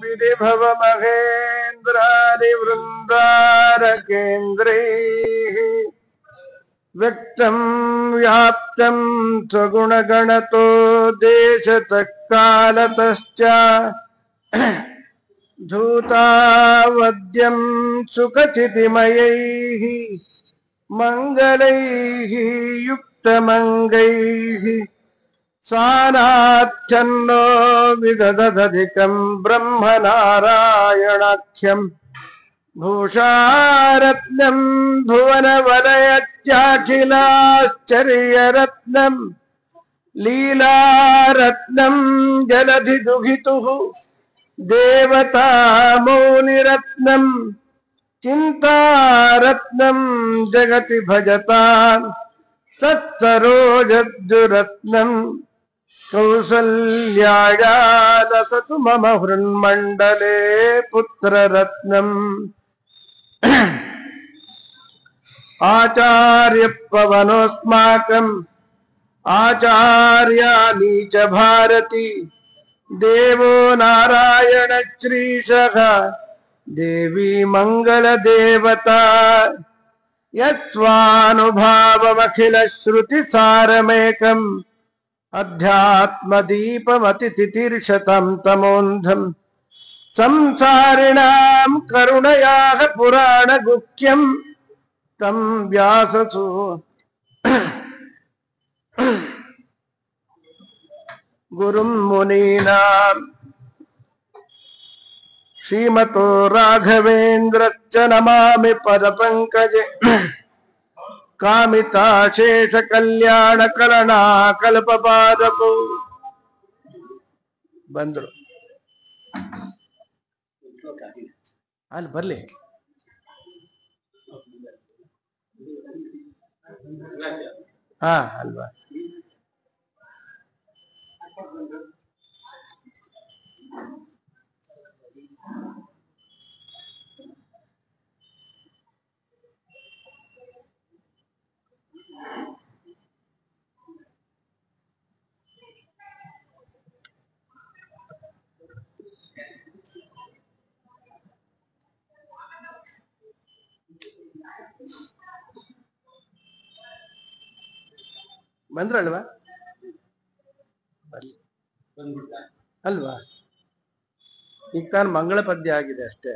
विधिभव महेन्द्रादिवृन्दारकेन्द्रैः व्यक्तं व्याप्तं स्वगुणगणतो देशतः कालतश्च धूतावद्यं सुखचितिमयैः मङ्गलैः युक्तमङ्गैः सानाच्छन्नो विदधदधिकं ब्रह्मनारायणाख्यम् भूषारत्नं भुवनवलयत्याखिलाश्चर्यरत्नं लीलारत्नं जलधिदुहितुः देवता मौलिरत्नं चिन्तारत्नं जगति भजतां तत्सरोजद्युरत्नं कौसल्याया लसतु मम हृन्मण्डले पुत्ररत्नम् आचार्य पवनोऽस्माकम् आचार्याणी च भारती देवो नारायण श्रीशः देवी मंगलदेवता यत्स्वानुभावमखिल श्रुतिसारमेकम् अध्यात्मदीपमतितितीर्षतं तमोन्धम् संसारिणां करुणयाः पुराणगुह्यम् तं व्याससु गुरुं मुनीनां श्रीमतो राघवेन्द्रश्च नमामि पदपङ्कजे कामिताशेषकल्याणकलनाकल्पपादपौ ಬಂದ್ರು ಅಲ್ಲಿ ಬರ್ಲಿ ಹಾ ಅಲ್ವಾ ಬಂದ್ರಲ್ವಾ ಅಲ್ವಾ ಈಗ ತಾನು ಮಂಗಳ ಪದ್ಯ ಆಗಿದೆ ಅಷ್ಟೇ.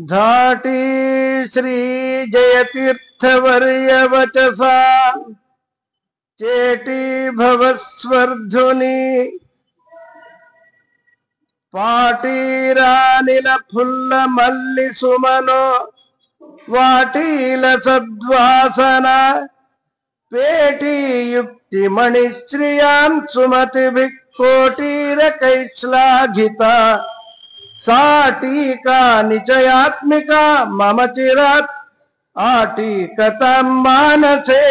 धाटी श्री जयतीर्थवर्य वचसा चेटी भवस्वर्धुनी पाटीरानिल फुल्ल मल्लि सुमनो वाटील सद्वासना पेटी युक्ति मणिश्रियां सुमति कोटीर कैश्लाघिता साटीका निचयात्मिका मम चिरात् आटीकतां मानसे.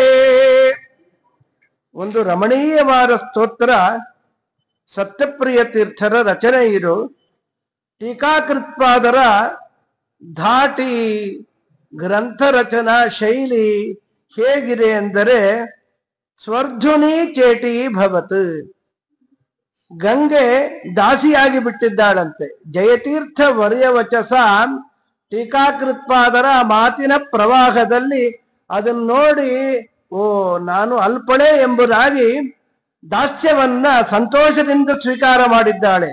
ಒಂದು ರಮಣೀಯವಾದ ಸ್ತೋತ್ರ ಸತ್ಯಪ್ರಿಯ ತೀರ್ಥರ ರಚನೆ ಇದು. ಟೀಕಾಕೃತ್ಪಾದರ ಧಾಟಿ ಗ್ರಂಥ ರಚನಾ ಶೈಲಿ ಹೇಗಿದೆ ಎಂದರೆ ಸ್ವರ್ಧುನಿ ಚೇಟಿ ಭವತ್, ಗಂಗೆ ದಾಸಿಯಾಗಿ ಬಿಟ್ಟಿದ್ದಾಳಂತೆ. ಜಯತೀರ್ಥ ವರ್ಯವಚಸ ಟೀಕಾಕೃತ್ಪಾದರ ಮಾತಿನ ಪ್ರವಾಹದಲ್ಲಿ ಅದನ್ನು ನೋಡಿ ಓ ನಾನು ಅಲ್ಪಳೆ ಎಂಬುದಾಗಿ ದಾಸ್ಯವನ್ನ ಸಂತೋಷದಿಂದ ಸ್ವೀಕಾರ ಮಾಡಿದ್ದಾಳೆ.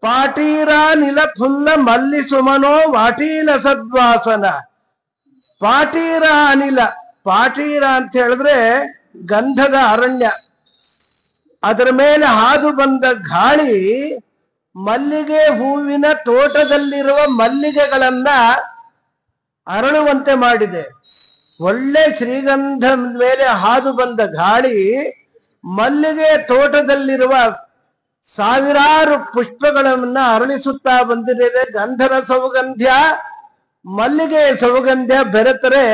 ಪಾಟೀರ ನಿಲ ಫುಲ್ಲ ಮಲ್ಲಿ ಸುಮನೋ ವಾಟೀಲ ಸದ್ವಾಸನ. ಪಾಟೀರ ಅನಿಲ, ಪಾಟೀರ ಅಂತ ಹೇಳಿದ್ರೆ ಗಂಧದ ಅರಣ್ಯ, ಅದರ ಮೇಲೆ ಹಾದು ಬಂದ ಗಾಳಿ ಮಲ್ಲಿಗೆ ಹೂವಿನ ತೋಟದಲ್ಲಿರುವ ಮಲ್ಲಿಗೆಗಳನ್ನ ಅರಳುವಂತೆ ಮಾಡಿದೆ. ಒಳ್ಳೆ ಶ್ರೀಗಂಧ ಮೇಲೆ ಹಾದು ಬಂದ ಗಾಳಿ ಮಲ್ಲಿಗೆ ತೋಟದಲ್ಲಿರುವ ಸಾವಿರಾರು ಪುಷ್ಪಗಳನ್ನ ಅರಳಿಸುತ್ತಾ ಬಂದಿದೆ. ಗಂಧದ ಸೌಗಂಧ್ಯ ಮಲ್ಲಿಗೆ ಸೌಗಂಧ್ಯ ಬೆರೆತರೆ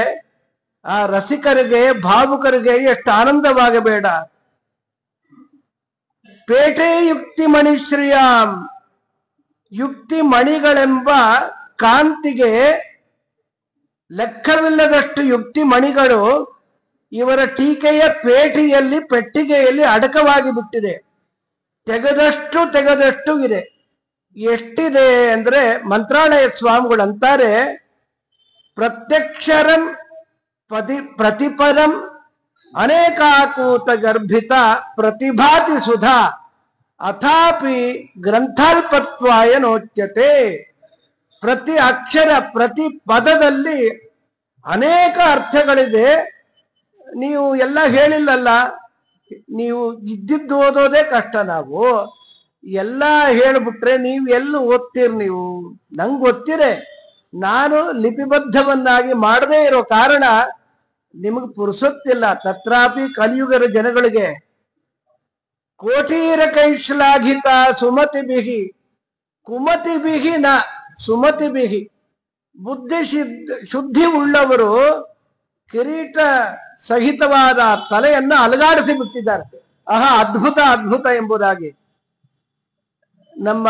ಆ ರಸಿಕರಿಗೆ ಭಾವುಕರಿಗೆ ಎಷ್ಟು ಆನಂದವಾಗಬೇಡ. ಪೇಟೆ ಯುಕ್ತಿ ಮಣಿಶ್ರಿಯಾಂ, ಯುಕ್ತಿ ಮಣಿಗಳೆಂಬ ಕಾಂತಿಗೆ ಲೆಕ್ಕವಿಲ್ಲದಷ್ಟು ಯುಕ್ತಿ ಮಣಿಗಳು ಇವರ ಟೀಕೆಯ ಪೇಟೆಯಲ್ಲಿ ಪೆಟ್ಟಿಗೆಯಲ್ಲಿ ಅಡಕವಾಗಿ ಬಿಟ್ಟಿದೆ. ತೆಗೆದಷ್ಟು ಇದೆ. ಎಷ್ಟಿದೆ ಅಂದ್ರೆ ಮಂತ್ರಾಲಯ ಸ್ವಾಮಿಗಳು ಅಂತಾರೆ, ಪ್ರತ್ಯಕ್ಷರಂ ಪ್ರತಿಪರಂ ಅನೇಕಾಕೂತ ಗರ್ಭಿತ ಪ್ರತಿಭಾತಿ ಸುಧಾ ಅಥಾಪಿ ಗ್ರಂಥಾಲ್ಪತ್ವಾಯ ನೋಚ್ಯತೆ. ಪ್ರತಿ ಅಕ್ಷರ ಪ್ರತಿ ಪದದಲ್ಲಿ ಅನೇಕ ಅರ್ಥಗಳಿದೆ. ನೀವು ಎಲ್ಲ ಹೇಳಿಲ್ಲಲ್ಲ, ನೀವು ಇದ್ದಿದ್ದು ಓದೋದೇ ಕಷ್ಟ. ನಾವು ಎಲ್ಲ ಹೇಳ್ಬಿಟ್ರೆ ನೀವು ಎಲ್ಲಿ ಓದ್ತೀರಿ? ನೀವು ನಂಗೆ ಗೊತ್ತಿರೆ, ನಾನು ಲಿಪಿಬದ್ಧವನ್ನಾಗಿ ಮಾಡದೇ ಇರೋ ಕಾರಣ ನಿಮಗೆ ಪುರುಸೊತ್ತಿಲ್ಲ. ತತ್ರಾಪಿ ಕಲಿಯುಗರ ಜನಗಳಿಗೆ ಕೋಟೀರ ಕೈಶ್ಲಾಘಿತ ಸುಮತಿ ಬಿಹಿ ಕುಮತಿ ಬಿಹಿ ನ ಸುಮತಿ ಬಿಹಿ. ಬುದ್ಧಿ ಶುದ್ಧಿ ಉಳ್ಳವರು ಕಿರೀಟ ಸಹಿತವಾದ ತಲೆಯನ್ನ ಅಲಗಾಡಿಸಿ ಬಿಟ್ಟಿದ್ದಾರೆ. ಆಹಾ ಅದ್ಭುತ ಅದ್ಭುತ ಎಂಬುದಾಗಿ. ನಮ್ಮ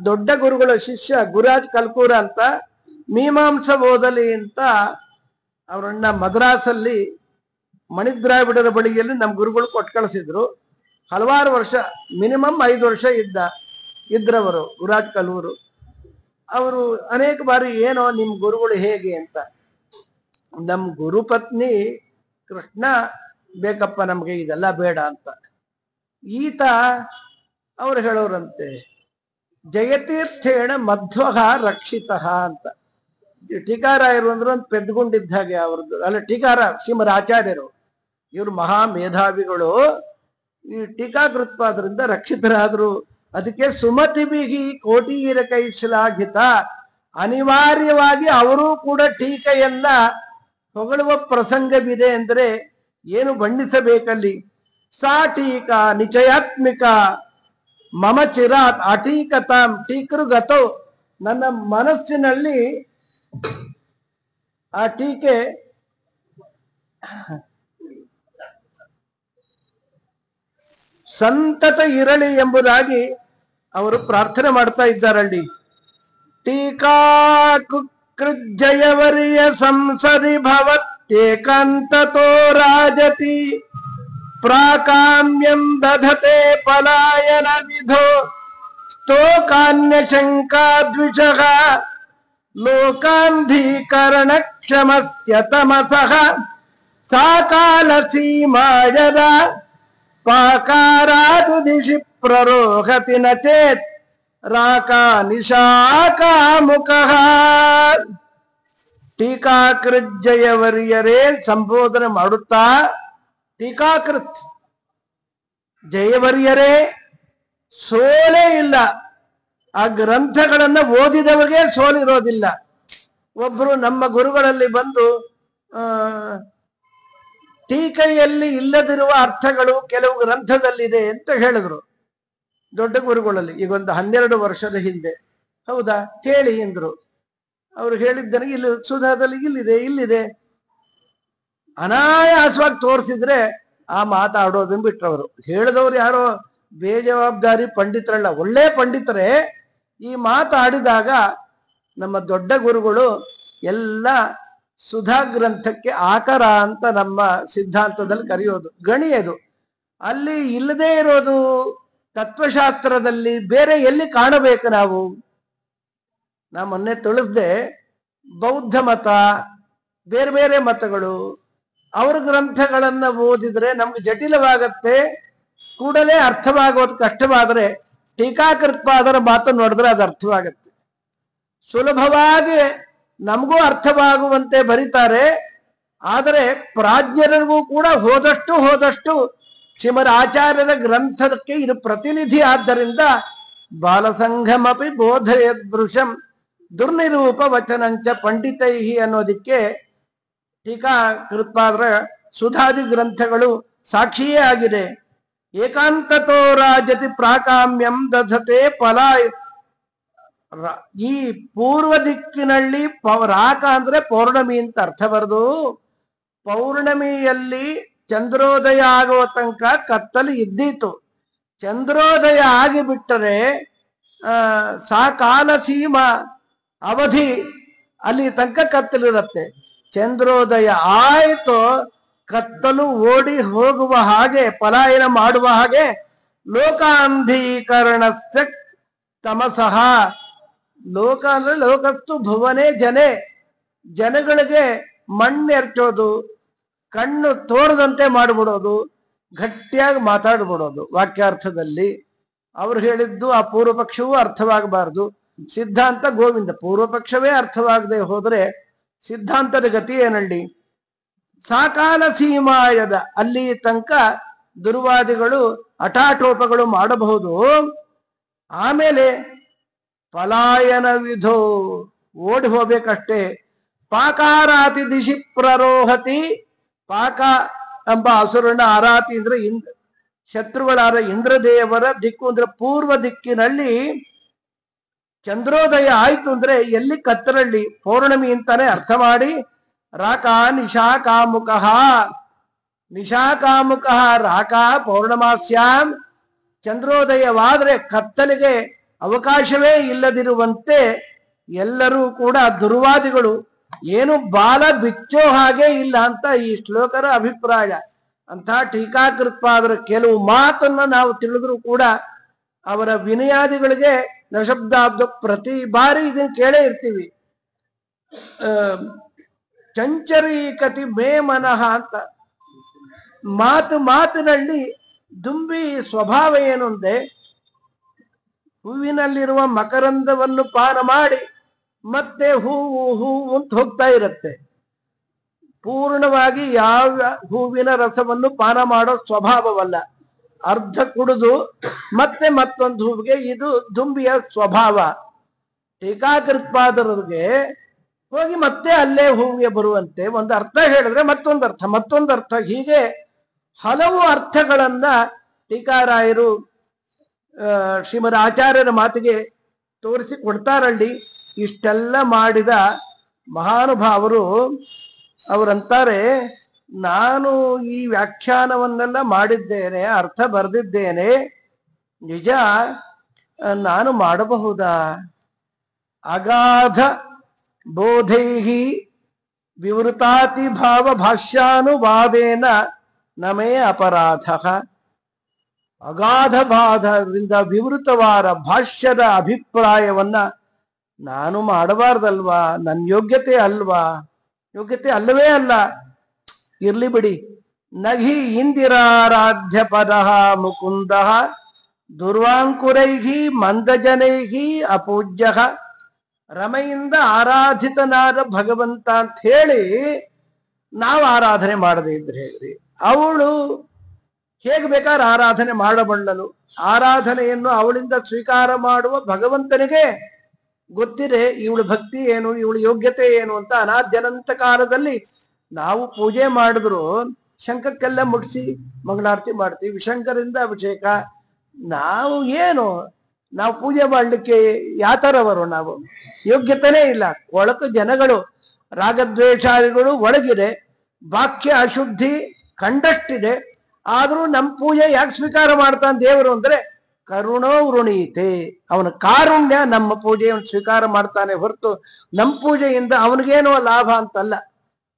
ದೊಡ್ಡ ಗುರುಗಳ ಶಿಷ್ಯ ಗುರುರಾಜ್ ಕಲ್ಕೂರ ಅಂತ ಮೀಮಾಂಸ ಓದಲಿ ಅಂತ ಅವರನ್ನ ಮದ್ರಾಸಲ್ಲಿ ಮಣಿದ್ರಾವಿಡರ ಬಳಿಯಲ್ಲಿ ನಮ್ಮ ಗುರುಗಳು ಕೊಟ್ಟು ಕಳಿಸಿದ್ರು. ಹಲವಾರು ವರ್ಷ, ಮಿನಿಮಮ್ 5 ವರ್ಷ ಇದ್ರವರು ಗುರುರಾಜ್ ಕಲ್ಕೂರು. ಅವರು ಅನೇಕ ಬಾರಿ ಏನೋ ನಿಮ್ ಗುರುಗಳು ಹೇಗೆ ಅಂತ, ನಮ್ ಗುರುಪತ್ನಿ ಕೃಷ್ಣ ಬೇಕಪ್ಪ, ನಮ್ಗೆ ಇದೆಲ್ಲ ಬೇಡ ಅಂತ. ಈತ ಅವ್ರು ಹೇಳೋರಂತೆ, ಜಯತೀರ್ಥೇಣ ಮಧ್ವಃ ರಕ್ಷಿತ ಅಂತ. ಟೀಕಾರಾಯರು ಅಂದ್ರೆ ಒಂದು ಪೆದ್ದುಕೊಂಡಿದ್ದ ಹಾಗೆ ಅವ್ರದ್ದು. ಅಲ್ಲ, ಟೀಕಾರ ಶ್ರೀಮದ್ ಆಚಾರ್ಯರು, ಇವರು ಮಹಾ ಮೇಧಾವಿಗಳು. ಈ ಟೀಕಾಕೃತ್ಪಾದರಿಂದ ರಕ್ಷಿತರಾದ್ರು. ಅದಕ್ಕೆ ಸುಮತಿಬಿಹಿ ಕೋಟೀರ ಕೈಶ್ಲಾಘಿತ. ಅನಿವಾರ್ಯವಾಗಿ ಅವರೂ ಕೂಡ ಟೀಕೆಯನ್ನ ಹೊಗಳುವ ಪ್ರಸಂಗವಿದೆ ಅಂದ್ರೆ ಏನು ಬಣ್ಣಿಸಬೇಕಲ್ಲಿ. ಸಾ ಟೀಕಾ ನಿಚಯಾತ್ಮಿಕ ಮಮ ಚಿರಾತ್ ಅಟೀಕತಾಂ ಟೀಕರು ಗತೋ. ನನ್ನ ಮನಸ್ಸಿನಲ್ಲಿ ಆ ಟೀಕೆ ಸಂತತ ಇರಲಿ ಎಂಬುದಾಗಿ ಅವರು ಪ್ರಾರ್ಥನೆ ಮಾಡ್ತಾ ಇದ್ದಾರಲ್ಲಿ. ಟೀಕಾ ಕುಕೃಜ್ಜಯವರ್ಯ ಸಂಸದಿ ಭವತ್ಯೇಕಾಂತತೋ ರಾಜತಿ ಪ್ರಾಕಾಮ್ಯಂ ದಧತೆ ಪಲಾಯನ ವಿಧೋ ಸ್ತೋಕಾನ್ಯ ಶಂಕಾದ್ವಿಷಃ ಲೋಕಾಂಧೀಕರಣ ಕ್ಷಮಸ್ಯ ತಮಸಃ ಸಾಕಾಲ ಸೀಮಾಯದ ಪಾಕಾರಾದು ದಿಶಿ ಪ್ರರೋಹತಿ ನ ಚೇತ್ ರಾಕ ನಿಶಾಕ ಮುಖ ಟೀಕಾಕೃತ್ ಜಯವರ್ಯರೇ ಸಂಬೋಧನೆ ಮಾಡುತ್ತಾ, ಟೀಕಾಕೃತ್ ಜಯವರ್ಯರೇ ಸೋಲೇ ಇಲ್ಲ. ಆ ಗ್ರಂಥಗಳನ್ನ ಓದಿದವರಿಗೆ ಸೋಲಿರೋದಿಲ್ಲ. ಒಬ್ರು ನಮ್ಮ ಗುರುಗಳಲ್ಲಿ ಬಂದು ಟೀಕೆಯಲ್ಲಿ ಇಲ್ಲದಿರುವ ಅರ್ಥಗಳು ಕೆಲವು ಗ್ರಂಥದಲ್ಲಿದೆ ಅಂತ ಹೇಳಿದ್ರು, ದೊಡ್ಡ ಗುರುಗಳಲ್ಲಿ. ಈಗೊಂದು 12 ವರ್ಷದ ಹಿಂದೆ. ಹೌದಾ, ಕೇಳಿ ಎಂದ್ರು. ಅವ್ರು ಹೇಳಿದ್ದನಿಗೆ ಇಲ್ಲಿ ಸುಧಾದಲ್ಲಿ ಇಲ್ಲಿದೆ ಅನಾಯಾಸವಾಗಿ ತೋರಿಸಿದ್ರೆ ಆ ಮಾತಾಡೋದನ್ನ ಬಿಟ್ರವರು. ಹೇಳಿದವರು ಯಾರೋ ಬೇಜವಾಬ್ದಾರಿ ಪಂಡಿತರಲ್ಲ, ಒಳ್ಳೆ ಪಂಡಿತರೇ. ಈ ಮಾತಾಡಿದಾಗ ನಮ್ಮ ದೊಡ್ಡ ಗುರುಗಳು ಎಲ್ಲ ಸುಧಾ ಗ್ರಂಥಕ್ಕೆ ಆಕರ ಅಂತ ನಮ್ಮ ಸಿದ್ಧಾಂತದಲ್ಲಿ ಕರೆಯೋದು, ಗಣಿಯೋದು. ಅಲ್ಲಿ ಇಲ್ಲದೆ ಇರೋದು ತತ್ವಶಾಸ್ತ್ರದಲ್ಲಿ ಬೇರೆ ಎಲ್ಲಿ ಕಾಣಬೇಕು ನಾವು? ನಾ ಮೊನ್ನೆ ತಿಳಿಸ್ದೆ, ಬೌದ್ಧ ಮತ, ಬೇರೆ ಬೇರೆ ಮತಗಳು, ಅವ್ರ ಗ್ರಂಥಗಳನ್ನ ಓದಿದ್ರೆ ನಮ್ಗೆ ಜಟಿಲವಾಗತ್ತೆ, ಕೂಡಲೇ ಅರ್ಥವಾಗೋದು ಕಷ್ಟವಾದರೆ ಟೀಕಾಕೃತ್ಪಾದರ ಮಾತು ನೋಡಿದ್ರೆ ಅದು ಅರ್ಥವಾಗತ್ತೆ. ಸುಲಭವಾಗಿ ನಮಗೂ ಅರ್ಥವಾಗುವಂತೆ ಬರೀತಾರೆ. ಆದರೆ ಪ್ರಾಜ್ಞರಿಗೂ ಕೂಡ ಹೋದಷ್ಟು ಶ್ರೀಮದ್ ಆಚಾರ್ಯರ ಗ್ರಂಥಕ್ಕೆ ಇದು ಪ್ರತಿನಿಧಿ. ಆದ್ದರಿಂದ ಬಾಲಸಂಘಮಪಿ ಬೋಧಯದೃಶಂ ದುರ್ನಿರೂಪ ವಚನಂಚ ಪಂಡಿತೈಹಿ ಅನ್ನೋದಿಕ್ಕೆ ಟೀಕಾಕೃತ್ಪಾದರ ಸುಧಾದಿ ಗ್ರಂಥಗಳು ಸಾಕ್ಷಿಯೇ ಆಗಿದೆ. ಏಕಾಂತತೋ ರಾಜತಿ ಪ್ರಾಕಾಮ್ಯಂ ದಧತೆ ಫಲ. ಈ ಪೂರ್ವ ದಿಕ್ಕಿನಲ್ಲಿ ರಾಕ ಅಂದ್ರೆ ಪೌರ್ಣಮಿ ಅಂತ ಅರ್ಥ ಬರೆದು, ಪೌರ್ಣಮಿಯಲ್ಲಿ ಚಂದ್ರೋದಯ ಆಗುವ ತನಕ ಕತ್ತಲು ಇದ್ದೀತು. ಚಂದ್ರೋದಯ ಆಗಿಬಿಟ್ಟರೆ ಕಾಲ ಸೀಮಾ ಅವಧಿ ಅಲ್ಲಿ ತನಕ ಕತ್ತಲಿರುತ್ತೆ. ಚಂದ್ರೋದಯ ಆಯ್ತು, ಕತ್ತಲು ಓಡಿ ಹೋಗುವ ಹಾಗೆ, ಪಲಾಯನ ಮಾಡುವ ಹಾಗೆ, ಲೋಕಾಂಧೀಕರಣಸ್ಯ ತಮಸಃ. ಲೋಕ ಅಂದ್ರೆ ಲೋಕಸ್ತು ಭುವನೇ ಜನೆ, ಜನಗಳಿಗೆ ಮಣ್ಣೆರ್ಚೋದು, ಕಣ್ಣು ತೋರದಂತೆ ಮಾಡಿಬಿಡೋದು, ಗಟ್ಟಿಯಾಗಿ ಮಾತಾಡ್ಬಿಡೋದು ವಾಕ್ಯಾರ್ಥದಲ್ಲಿ. ಅವ್ರು ಹೇಳಿದ್ದು ಆ ಪೂರ್ವ ಪಕ್ಷವೂ ಅರ್ಥವಾಗಬಾರ್ದು, ಸಿದ್ಧಾಂತ ಗೋವಿಂದ. ಪೂರ್ವ ಪಕ್ಷವೇ ಅರ್ಥವಾಗದೆ ಹೋದ್ರೆ ಸಿದ್ಧಾಂತದ ಗತಿ ಏನಳ್ಳಿ? ಸಾಕಾಲ ಸೀಮಾಯದ ಅಲ್ಲಿ ತನಕ ದುರ್ವಾದಿಗಳು ಅಟಾಟೋಪಗಳು ಮಾಡಬಹುದು. ಆಮೇಲೆ ಪಲಾಯನ ವಿಧೋ ಓಡಿ ಹೋಗ್ಬೇಕಷ್ಟೇ. ಪಾಕಾರಾತಿ ದಿಶಿ ಪ್ರರೋಹತಿ. ಪಾಕ ಎಂಬ ಅಸುರನ ಆರಾತಿ ಅಂದ್ರೆ ಶತ್ರುಗಳಾದ ಇಂದ್ರದೇವರ ದಿಕ್ಕು ಅಂದ್ರೆ ಪೂರ್ವ ದಿಕ್ಕಿನಲ್ಲಿ ಚಂದ್ರೋದಯ ಆಯ್ತು ಅಂದ್ರೆ ಎಲ್ಲಿ ಕತ್ತಲಲ್ಲಿ ಪೌರ್ಣಮಿ ಅಂತಾನೆ ಅರ್ಥ ಮಾಡಿ. ರಾಕ ನಿಶಾಕಾಮುಕ. ನಿಶಾಕಾಮುಕ ರಾಕ ಪೌರ್ಣಮಾಸ್ಯಾಂ. ಚಂದ್ರೋದಯವಾದ್ರೆ ಕತ್ತಲಿಗೆ ಅವಕಾಶವೇ ಇಲ್ಲದಿರುವಂತೆ ಎಲ್ಲರೂ ಕೂಡ ದುರ್ವಾದಿಗಳು ಏನು ಬಾಲ ಬಿಚ್ಚೋ ಹಾಗೆ ಇಲ್ಲ ಅಂತ ಈ ಶ್ಲೋಕರ ಅಭಿಪ್ರಾಯ. ಅಂತ ಟೀಕಾಕೃತ್ಪಾದರ ಕೆಲವು ಮಾತನ್ನ ನಾವು ತಿಳಿದ್ರು ಕೂಡ ಅವರ ವಿನಯಾದಿಗಳಿಗೆ ನಶಬ್ದಾಬ್ದ ಪ್ರತಿ ಬಾರಿ ಇದನ್ನ ಕೇಳೇ ಇರ್ತೀವಿ. ಚಂಚರೀಕತಿ ಮೇ ಮನಃ ಅಂತ. ಮಾತಿನಲ್ಲಿ ದುಂಬಿ ಸ್ವಭಾವ ಏನು ಅಂದ್ರೆ, ಹೂವಿನಲ್ಲಿರುವ ಮಕರಂದವನ್ನು ಪಾನ ಮಾಡಿ ಮತ್ತೆ ಹೂವು ಅಂತ ಹೋಗ್ತಾ ಇರುತ್ತೆ. ಪೂರ್ಣವಾಗಿ ಯಾವ ಹೂವಿನ ರಸವನ್ನು ಪಾನ ಮಾಡೋ ಸ್ವಭಾವವಲ್ಲ. ಅರ್ಧ ಕುಡಿದು ಮತ್ತೆ ಮತ್ತೊಂದು ಹೂವಿಗೆ, ಇದು ದುಂಬಿಯ ಸ್ವಭಾವ. ಟೀಕಾಕೃತ್ಪಾದರಿಗೆ ಹೋಗಿ ಮತ್ತೆ ಅಲ್ಲೇ ಹೂವಿಗೆ ಬರುವಂತೆ ಒಂದು ಅರ್ಥ ಹೇಳಿದ್ರೆ ಮತ್ತೊಂದು ಅರ್ಥ ಹೀಗೆ ಹಲವು ಅರ್ಥಗಳನ್ನ ಟೀಕಾರಾಯರು ಶ್ರೀಮದ್ ಆಚಾರ್ಯರ ಮಾತಿಗೆ ತೋರಿಸಿ ಕೊಡ್ತಾರಲ್ಲಿ. ಇಷ್ಟೆಲ್ಲ ಮಾಡಿದ ಮಹಾನುಭಾವರು ಅವರಂತಾರೆ, ನಾನು ಈ ವ್ಯಾಖ್ಯಾನವನ್ನೆಲ್ಲ ಮಾಡಿದ್ದೇನೆ, ಅರ್ಥ ಬರೆದಿದ್ದೇನೆ, ನಿಜ ನಾನು ಮಾಡಬಹುದಾ? ಅಗಾಧ ಬೋಧೈಹಿ ವಿವೃತಾತಿ ಭಾವ ಭಾಷ್ಯಾನುವಾದೇನ ನಮೇ ಅಪರಾಧ. ಅಗಾಧ ಬಾಧದಿಂದ ವಿವೃತವಾದ ಭಾಷ್ಯದ ಅಭಿಪ್ರಾಯವನ್ನ ನಾನು ಮಾಡಬಾರ್ದಲ್ವಾ? ನನ್ನ ಯೋಗ್ಯತೆ ಅಲ್ವಾ? ಯೋಗ್ಯತೆ ಅಲ್ಲವೇ ಅಲ್ಲ. ಇರ್ಲಿ ಬಿಡಿ. ನಹಿ ಇಂದಿರಾರಾಧ್ಯ ಪದ ಮುಕುಂದ ದುರ್ವಾಂಕುರೈಹಿ ಮಂದಜನೈಹಿ ಅಪೂಜ್ಯ ರಮೆಯಿಂದ ಆರಾಧಿತನಾದ ಭಗವಂತ ಅಂತ ಹೇಳಿ ನಾವು ಆರಾಧನೆ ಮಾಡದೇ ಇದ್ರೆ ಹೇಳ್ರಿ, ಅವಳು ಹೇಗೆ ಬೇಕಾದ್ರೆ ಆರಾಧನೆ ಮಾಡಬಲ್ಲಳು. ಆರಾಧನೆಯನ್ನು ಅವಳಿಂದ ಸ್ವೀಕಾರ ಮಾಡುವ ಭಗವಂತನಿಗೆ ಗೊತ್ತಿದೆ ಇವಳು ಭಕ್ತಿ ಏನು, ಇವಳು ಯೋಗ್ಯತೆ ಏನು ಅಂತ. ಅನಾದ್ಯನಂತ ಕಾಲದಲ್ಲಿ ನಾವು ಪೂಜೆ ಮಾಡಿದ್ರು ಶಂಖಕ್ಕೆಲ್ಲ ಮುಟ್ಸಿ ಮಂಗಳಾರತಿ ಮಾಡ್ತೀವಿ, ವಿಶಂಕರಿಂದ ಅಭಿಷೇಕ. ನಾವು ಏನು, ನಾವು ಪೂಜೆ ಮಾಡ್ಲಿಕ್ಕೆ ಯಾತರವರು, ನಾವು ಯೋಗ್ಯತೆನೇ ಇಲ್ಲ. ಒಳಕು ಜನಗಳು ರಾಗದ್ವೇಷಾದಿಗಳು ಒಳಗಿದೆ, ವಾಕ್ಯ ಅಶುದ್ಧಿ ಕಂಡಷ್ಟಿದೆ. ಆದ್ರೂ ನಮ್ಮ ಪೂಜೆ ಯಾಕೆ ಸ್ವೀಕಾರ ಮಾಡ್ತಾನೆ ದೇವರು ಅಂದ್ರೆ ಕರುಣೋ ವೃಣೀತೆ, ಅವನ ಕಾರುಣ್ಯ ನಮ್ಮ ಪೂಜೆಯನ್ನು ಸ್ವೀಕಾರ ಮಾಡ್ತಾನೆ ಹೊರತು ನಮ್ಮ ಪೂಜೆಯಿಂದ ಅವನಿಗೇನೋ ಲಾಭ ಅಂತಲ್ಲ.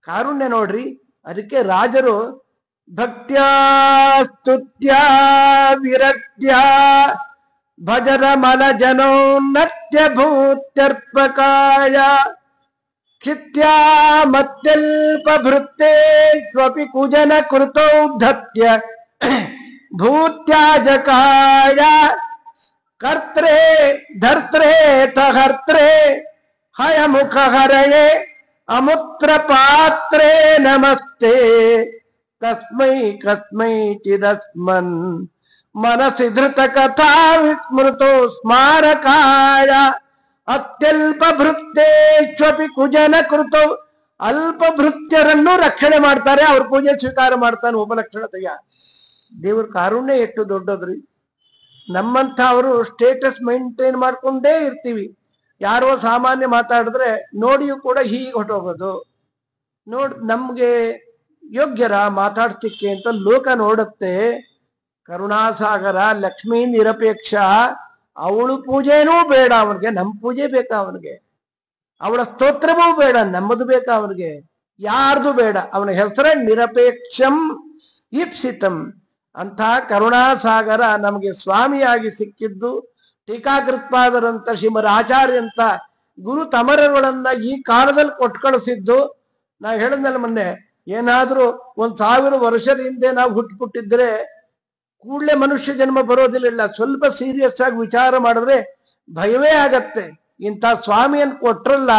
ಕಾರುಣ್ಯ ನೋಡ್ರಿ. ಅದಕ್ಕೆ ರಾಜರು ಭಕ್ತ್ಯಾ ಸ್ತುತ್ಯಾ ವಿರಕ್ತ್ಯಾ ಭಜರ ಮಲ ಜನೋನ್ನತ್ಯ ಭೂತ್ಯರ್ಪಕಾಯ ಕ್ಷಿತ್ಯಾ ಮತ್ಯಲ್ಪ ಭೃತ್ತೇ ಸ್ವಪಿ ಕುಜನ ಕೃತೌ ಧತ್ಯ ಭೂತ್ಯಾಜಕಾಯ ಕರ್ತ್ರೇ ಧರ್ತ್ರೇ ತಹರ್ತ್ರೇ ಹಯಮುಖ ಹರಯೇ ಅಮುತ್ರ ಪಾತ್ರೇ ನಮಸ್ತೆ ತಸ್ಮೈ ಕಸ್ಮೈ ಚಿದಸ್ಮನ್ ಮನಸಿ ಧೃತ ಕಥಾ ವಿಸ್ಮೃತೋ ಸ್ಮಾರಕಾಯ ಅತ್ಯಲ್ಪ ಭೃತ್ತೇಶ್ವಪಿ ಕುಜನ ಕೃತೋ. ಅಲ್ಪ ಭೃತ್ಯರನ್ನು ರಕ್ಷಣೆ ಮಾಡ್ತಾರೆ, ಅವ್ರ ಪೂಜೆ ಸ್ವೀಕಾರ ಮಾಡ್ತಾನೆ ಉಪಲಕ್ಷಣತೆಯ. ದೇವ್ರ ಕಾರುಣ್ಯ ಎಷ್ಟು ದೊಡ್ಡದ್ರಿ. ನಮ್ಮಂಥ ಅವರು ಸ್ಟೇಟಸ್ ಮೇಂಟೈನ್ ಮಾಡ್ಕೊಂಡೇ ಇರ್ತೀವಿ. ಯಾರೋ ಸಾಮಾನ್ಯ ಮಾತಾಡಿದ್ರೆ ನೋಡಿಯೂ ಕೂಡ ಹೀಗೆ ಹೊಟ್ಟೋಗೋದು. ನಮ್ಗೆ ಯೋಗ್ಯರ ಮಾತಾಡ್ತಿಕ್ಕೆ ಅಂತ ಲೋಕ ನೋಡುತ್ತೆ. ಕರುಣಾಸಾಗರ ಲಕ್ಷ್ಮೀ ನಿರಪೇಕ್ಷ, ಅವಳು ಪೂಜೆನೂ ಬೇಡ ಅವನಿಗೆ, ನಮ್ಮ ಪೂಜೆ ಬೇಕಾ ಅವನಿಗೆ. ಅವಳ ಸ್ತೋತ್ರವೂ ಬೇಡ, ನಮ್ಮದು ಬೇಕಾ ಅವನಿಗೆ. ಯಾರ್ದು ಬೇಡ, ಅವನ ಹೆಸರೇ ನಿರಪೇಕ್ಷಂ ಈಪ್ಸಿತಂ. ಅಂಥ ಕರುಣಾಸಾಗರ ನಮಗೆ ಸ್ವಾಮಿಯಾಗಿ ಸಿಕ್ಕಿದ್ದು. ಟೀಕಾಕೃತ್ಪಾದರಂತ ಶ್ರೀಮದ್ ಆಚಾರ್ಯಂತ ಗುರು ತಮರಗಳನ್ನ ಈ ಕಾಲದಲ್ಲಿ ಕೊಟ್ಟು ಕಳಿಸಿದ್ದು. ನಾ ಹೇಳಿದ್ನಲ್ಲ ಮೊನ್ನೆ, ಏನಾದ್ರೂ 1000 ವರ್ಷದ ಹಿಂದೆ ನಾವು ಹುಟ್ಟುಬಿಟ್ಟಿದ್ರೆ ಕೂಡಲೇ ಮನುಷ್ಯ ಜನ್ಮ ಬರೋದಿಲ್ಲ. ಸ್ವಲ್ಪ ಸೀರಿಯಸ್ ಆಗಿ ವಿಚಾರ ಮಾಡಿದ್ರೆ ಭಯವೇ ಆಗತ್ತೆ. ಇಂಥ ಸ್ವಾಮಿಯನ್ನು ಕೊಟ್ರಲ್ಲ,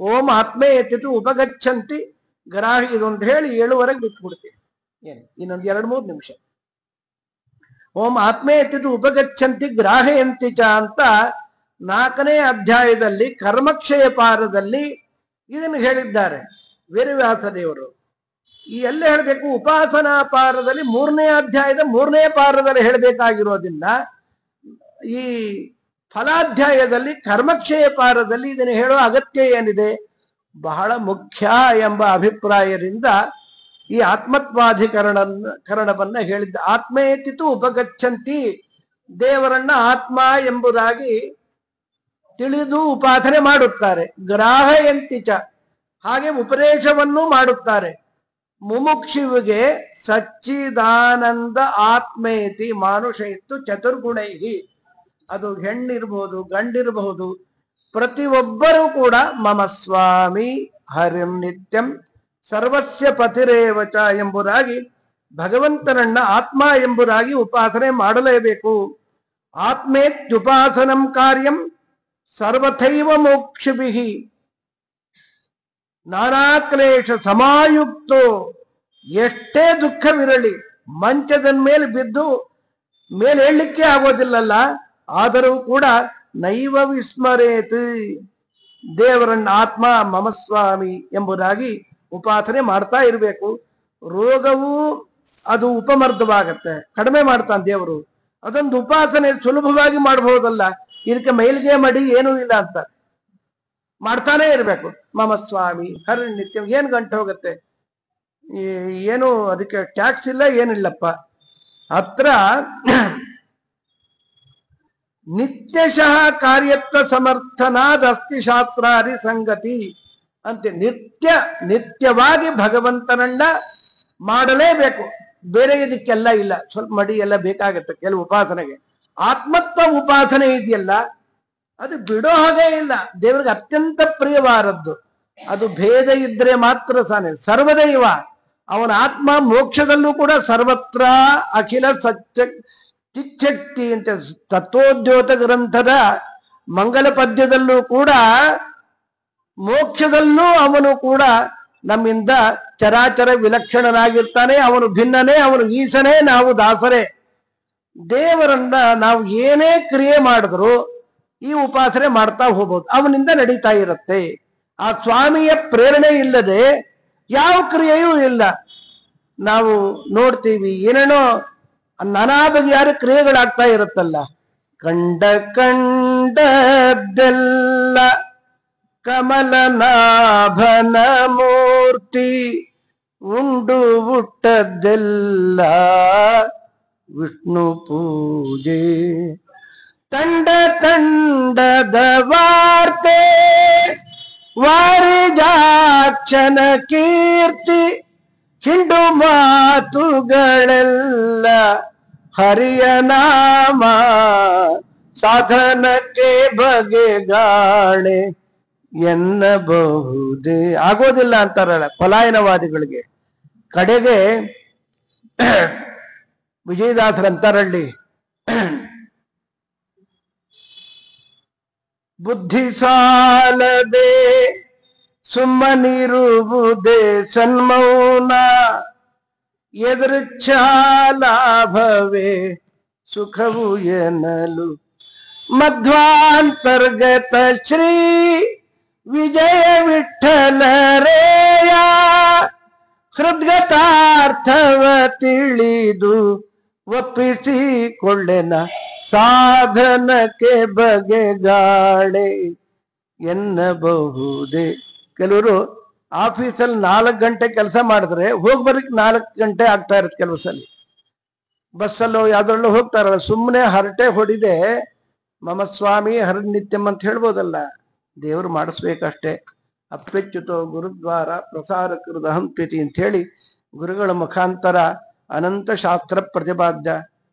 ಓಂ ಆತ್ಮೇ ಎತ್ತಿಟ್ಟು ಉಪಗಚ್ಚಂತಿ ಗ್ರಾಹಿ, ಇದೊಂದು ಹೇಳಿ 7ವರೆಗೆ ಬಿಟ್ಬಿಡ್ತೀವಿ. ಏನು ಇನ್ನೊಂದು 2-3 ನಿಮಿಷ. ಓಂ ಆತ್ಮೇ ಎತ್ತಿಟ್ಟು ಉಪಗಚ್ಚಂತಿ ಗ್ರಾಹಯಂತಿ ಚ ಅಂತ 4ನೇ ಅಧ್ಯಾಯದಲ್ಲಿ ಕರ್ಮಕ್ಷಯ ಪಾರದಲ್ಲಿ ಇದನ್ನು ಹೇಳಿದ್ದಾರೆ ವೇದವ್ಯಾಸ ದೇವರು. ಈ ಎಲ್ಲ ಹೇಳಬೇಕು. ಉಪಾಸನಾ ಪಾರದಲ್ಲಿ 3ನೇ ಅಧ್ಯಾಯದ 3ನೇ ಪಾರದಲ್ಲಿ ಹೇಳಬೇಕಾಗಿರೋದ್ರಿಂದ ಈ ಫಲಾಧ್ಯಾಯದಲ್ಲಿ ಕರ್ಮಕ್ಷಯ ಪಾರದಲ್ಲಿ ಇದನ್ನು ಹೇಳೋ ಅಗತ್ಯ ಏನಿದೆ? ಬಹಳ ಮುಖ್ಯ ಎಂಬ ಅಭಿಪ್ರಾಯದಿಂದ ಈ ಆತ್ಮತ್ವಾಧಿಕರಣವನ್ನ ಹೇಳಿದ್ದ. ಆತ್ಮೇತಿತು ಉಪಗಚ್ಚಂತಿ, ದೇವರನ್ನ ಆತ್ಮ ಎಂಬುದಾಗಿ ತಿಳಿದು ಉಪಾಸನೆ ಮಾಡುತ್ತಾರೆ. ಗ್ರಾಹಯಂತಿ ಚ, ಹಾಗೆ ಉಪದೇಶವನ್ನೂ ಮಾಡುತ್ತಾರೆ. ಮುಮುಕ್ಷುವಿಗೆ ಸಚ್ಚಿದಾನಂದ ಆತ್ಮೇತಿ ಮಾನುಷಯಿತ್ತು ಚತುರ್ಗುಣೈಹಿ, ಅದು ಹೆಣ್ಣಿರ್ಬಹುದು ಗಂಡಿರಬಹುದು, ಪ್ರತಿಯೊಬ್ಬರೂ ಕೂಡ ಮಮ ಸ್ವಾಮಿ ಹರಿಂ ನಿತ್ಯಂ ಸರ್ವಸ್ಯ ಪತಿರೇವಚ ಎಂಬುದಾಗಿ ಭಗವಂತನನ್ನ ಆತ್ಮ ಎಂಬುದಾಗಿ ಉಪಾಸನೆ ಮಾಡಲೇಬೇಕು. ಆತ್ಮೇತ್ಯುಪಾಸನಂ ಕಾರ್ಯಂ ಸರ್ವಥೈವ ಮೋಕ್ಷಿಭಿಃ ನಾನಾಕ್ಲೇಶ ಸಮಾಯುಕ್ತೋ. ಎಷ್ಟೇ ದುಃಖವಿರಲಿ, ಮಂಚದ ಮೇಲೆ ಬಿದ್ದು ಮೇಲೆ ಹೇಳಲಿಕ್ಕೆ ಆಗೋದಿಲ್ಲಲ್ಲ, ಆದರೂ ಕೂಡ ನೈವ ವಿಸ್ಮರೇತಿ, ದೇವರನ್ನ ಆತ್ಮ ಮಮಸ್ವಾಮಿ ಎಂಬುದಾಗಿ ಉಪಾಸನೆ ಮಾಡ್ತಾ ಇರಬೇಕು. ರೋಗವು ಅದು ಉಪಮರ್ದವಾಗತ್ತೆ, ಕಡಿಮೆ ಮಾಡ್ತಾನೆ ದೇವರು. ಅದೊಂದು ಉಪಾಸನೆ ಸುಲಭವಾಗಿ ಮಾಡಬಹುದಲ್ಲ, ಇದಕ್ಕೆ ಮೈಲಿಗೆ ಮಾಡಿ ಏನೂ ಇಲ್ಲ ಅಂತ ಮಾಡ್ತಾನೆ ಇರಬೇಕು. ಮಮ ಸ್ವಾಮಿ ಹರಿ ನಿತ್ಯ, ಏನ್ ಗಂಟೆ ಹೋಗುತ್ತೆ, ಏನು ಅದಕ್ಕೆ ಟ್ಯಾಕ್ಸ್ ಇಲ್ಲ ಏನಿಲ್ಲಪ್ಪ. ಅತ್ರ ನಿತ್ಯಶಃ ಕಾರ್ಯತ್ವ ಸಮರ್ಥನಾದಸ್ತಿ ಶಾಸ್ತ್ರಾರಿ ಸಂಗತಿ ಅಂತೆ. ನಿತ್ಯವಾಗಿ ಭಗವಂತನನ್ನ ಮಾಡಲೇಬೇಕು, ಬೇರೆ ಇದಕ್ಕೆಲ್ಲ ಇಲ್ಲ. ಸ್ವಲ್ಪ ಮಡಿ ಎಲ್ಲ ಬೇಕಾಗತ್ತೆ ಕೆಲವು ಉಪಾಸನೆಗೆ. ಆತ್ಮತ್ವ ಉಪಾಸನೆ ಇದೆಯಲ್ಲ, ಅದು ಬಿಡೋ ಹಾಗೆ ಇಲ್ಲ, ದೇವರಿಗೆ ಅತ್ಯಂತ ಪ್ರಿಯವಾದದ್ದು. ಅದು ಭೇದ ಇದ್ರೆ ಮಾತ್ರ ಸಾನೆ. ಸರ್ವದೈವ ಅವನ ಆತ್ಮ ಮೋಕ್ಷದಲ್ಲೂ ಕೂಡ ಸರ್ವತ್ರ ಅಖಿಲ ಸತ್ಯ ಚಿಚ್ಚಕ್ತಿ ಅಂತ ತತ್ವೋದ್ಯೋತ ಗ್ರಂಥದ ಮಂಗಲ ಪದ್ಯದಲ್ಲೂ ಕೂಡ ಮೋಕ್ಷದಲ್ಲೂ ಅವನು ಕೂಡ ನಮ್ಮಿಂದ ಚರಾಚರ ವಿಲಕ್ಷಣನಾಗಿರ್ತಾನೆ. ಅವನು ಭಿನ್ನನೇ, ಅವನು ಈಶನೇ, ನಾವು ದಾಸರೇ. ದೇವರನ್ನ ನಾವು ಏನೇ ಕ್ರಿಯೆ ಮಾಡಿದ್ರು ಈ ಉಪಾಸನೆ ಮಾಡ್ತಾ ಹೋಗ್ಬೋದು, ಅವನಿಂದ ನಡೀತಾ ಇರುತ್ತೆ. ಆ ಸ್ವಾಮಿಯ ಪ್ರೇರಣೆ ಇಲ್ಲದೆ ಯಾವ ಕ್ರಿಯೆಯೂ ಇಲ್ಲ. ನಾವು ನೋಡ್ತೀವಿ ಏನೇನೋ ನಾನಾ ಬಗೆಯಾದ ಕ್ರಿಯೆಗಳಾಗ್ತಾ ಇರುತ್ತಲ್ಲ. ಕಂಡ ಕಂಡದ್ದೆಲ್ಲ ಕಮಲನಾಭನ ಮೂರ್ತಿ, ಉಂಡು ಹುಟ್ಟದ್ದೆಲ್ಲ ವಿಷ್ಣು ಪೂಜೆ. ತಂಡ ತಂಡದ ವಾರ್ತೆ ವಾರಿಜಾಕ್ಷನ ಕೀರ್ತಿ, ಹಿಂಡು ಮಾತುಗಳೆಲ್ಲ ಹರಿಯ ನಾಮ, ಸಾಧನಕ್ಕೆ ಬಗೆಗಾಳೆ ಎನ್ನಬಹುದೇ. ಆಗೋದಿಲ್ಲ ಅಂತಾರಲ್ಲ ಪಲಾಯನವಾದಿಗಳಿಗೆ. ಕಡೆಗೆ ವಿಜಯದಾಸರಂತಾರಳ್ಳಿ, ಬುದ್ಧಿ ಸಾಲದೆ ಸುಮ್ಮನಿರುವುದೇ ಸನ್ಮೌನ, ಎದುರುಚ್ಛಾಲಾಭವೇ ಸುಖವು ಎನ್ನಲು. ಮಧ್ವಾಂತರ್ಗತ ಶ್ರೀ ವಿಜಯ ವಿಠ್ಠಲರೇಯ, ಹೃದ್ಗತಾರ್ಥವ ತಿಳಿದು ಒಪ್ಪಿಸಿಕೊಳ್ಳೆನ, ಸಾಧನಕ್ಕೆ ಬಗೆಗಾಳೆ ಎನ್ನಬಹುದೇ. ಕೆಲವರು ಆಫೀಸಲ್ಲಿ 4 ಗಂಟೆ ಕೆಲಸ ಮಾಡಿದ್ರೆ ಹೋಗ್ಬರಕ್ಕೆ 4 ಗಂಟೆ ಆಗ್ತಾ ಇರುತ್ತೆ. ಕೆಲವು ಸಲ ಬಸ್ಸಲ್ಲೋ ಯಾವ್ದ್ರಲ್ಲೋ ಹೋಗ್ತಾರಲ್ಲ, ಸುಮ್ಮನೆ ಹರಟೆ ಹೊಡಿದೆ ಮಮ ಸ್ವಾಮಿ ಹರನಿತ್ಯಂ ಅಂತ ಹೇಳ್ಬೋದಲ್ಲ. ದೇವರು ಮಾಡಿಸ್ಬೇಕಷ್ಟೇ. ಅಪ್ರಚ್ಯುತೋ ಗುರುದ್ವಾರ ಪ್ರಸಾರ ಕೃದ ಹಂಪ್ಯತಿ ಅಂತ ಹೇಳಿ ಗುರುಗಳ ಮುಖಾಂತರ ಅನಂತ ಶಾಸ್ತ್ರ ಪ್ರತಿಪಾದ್ಯ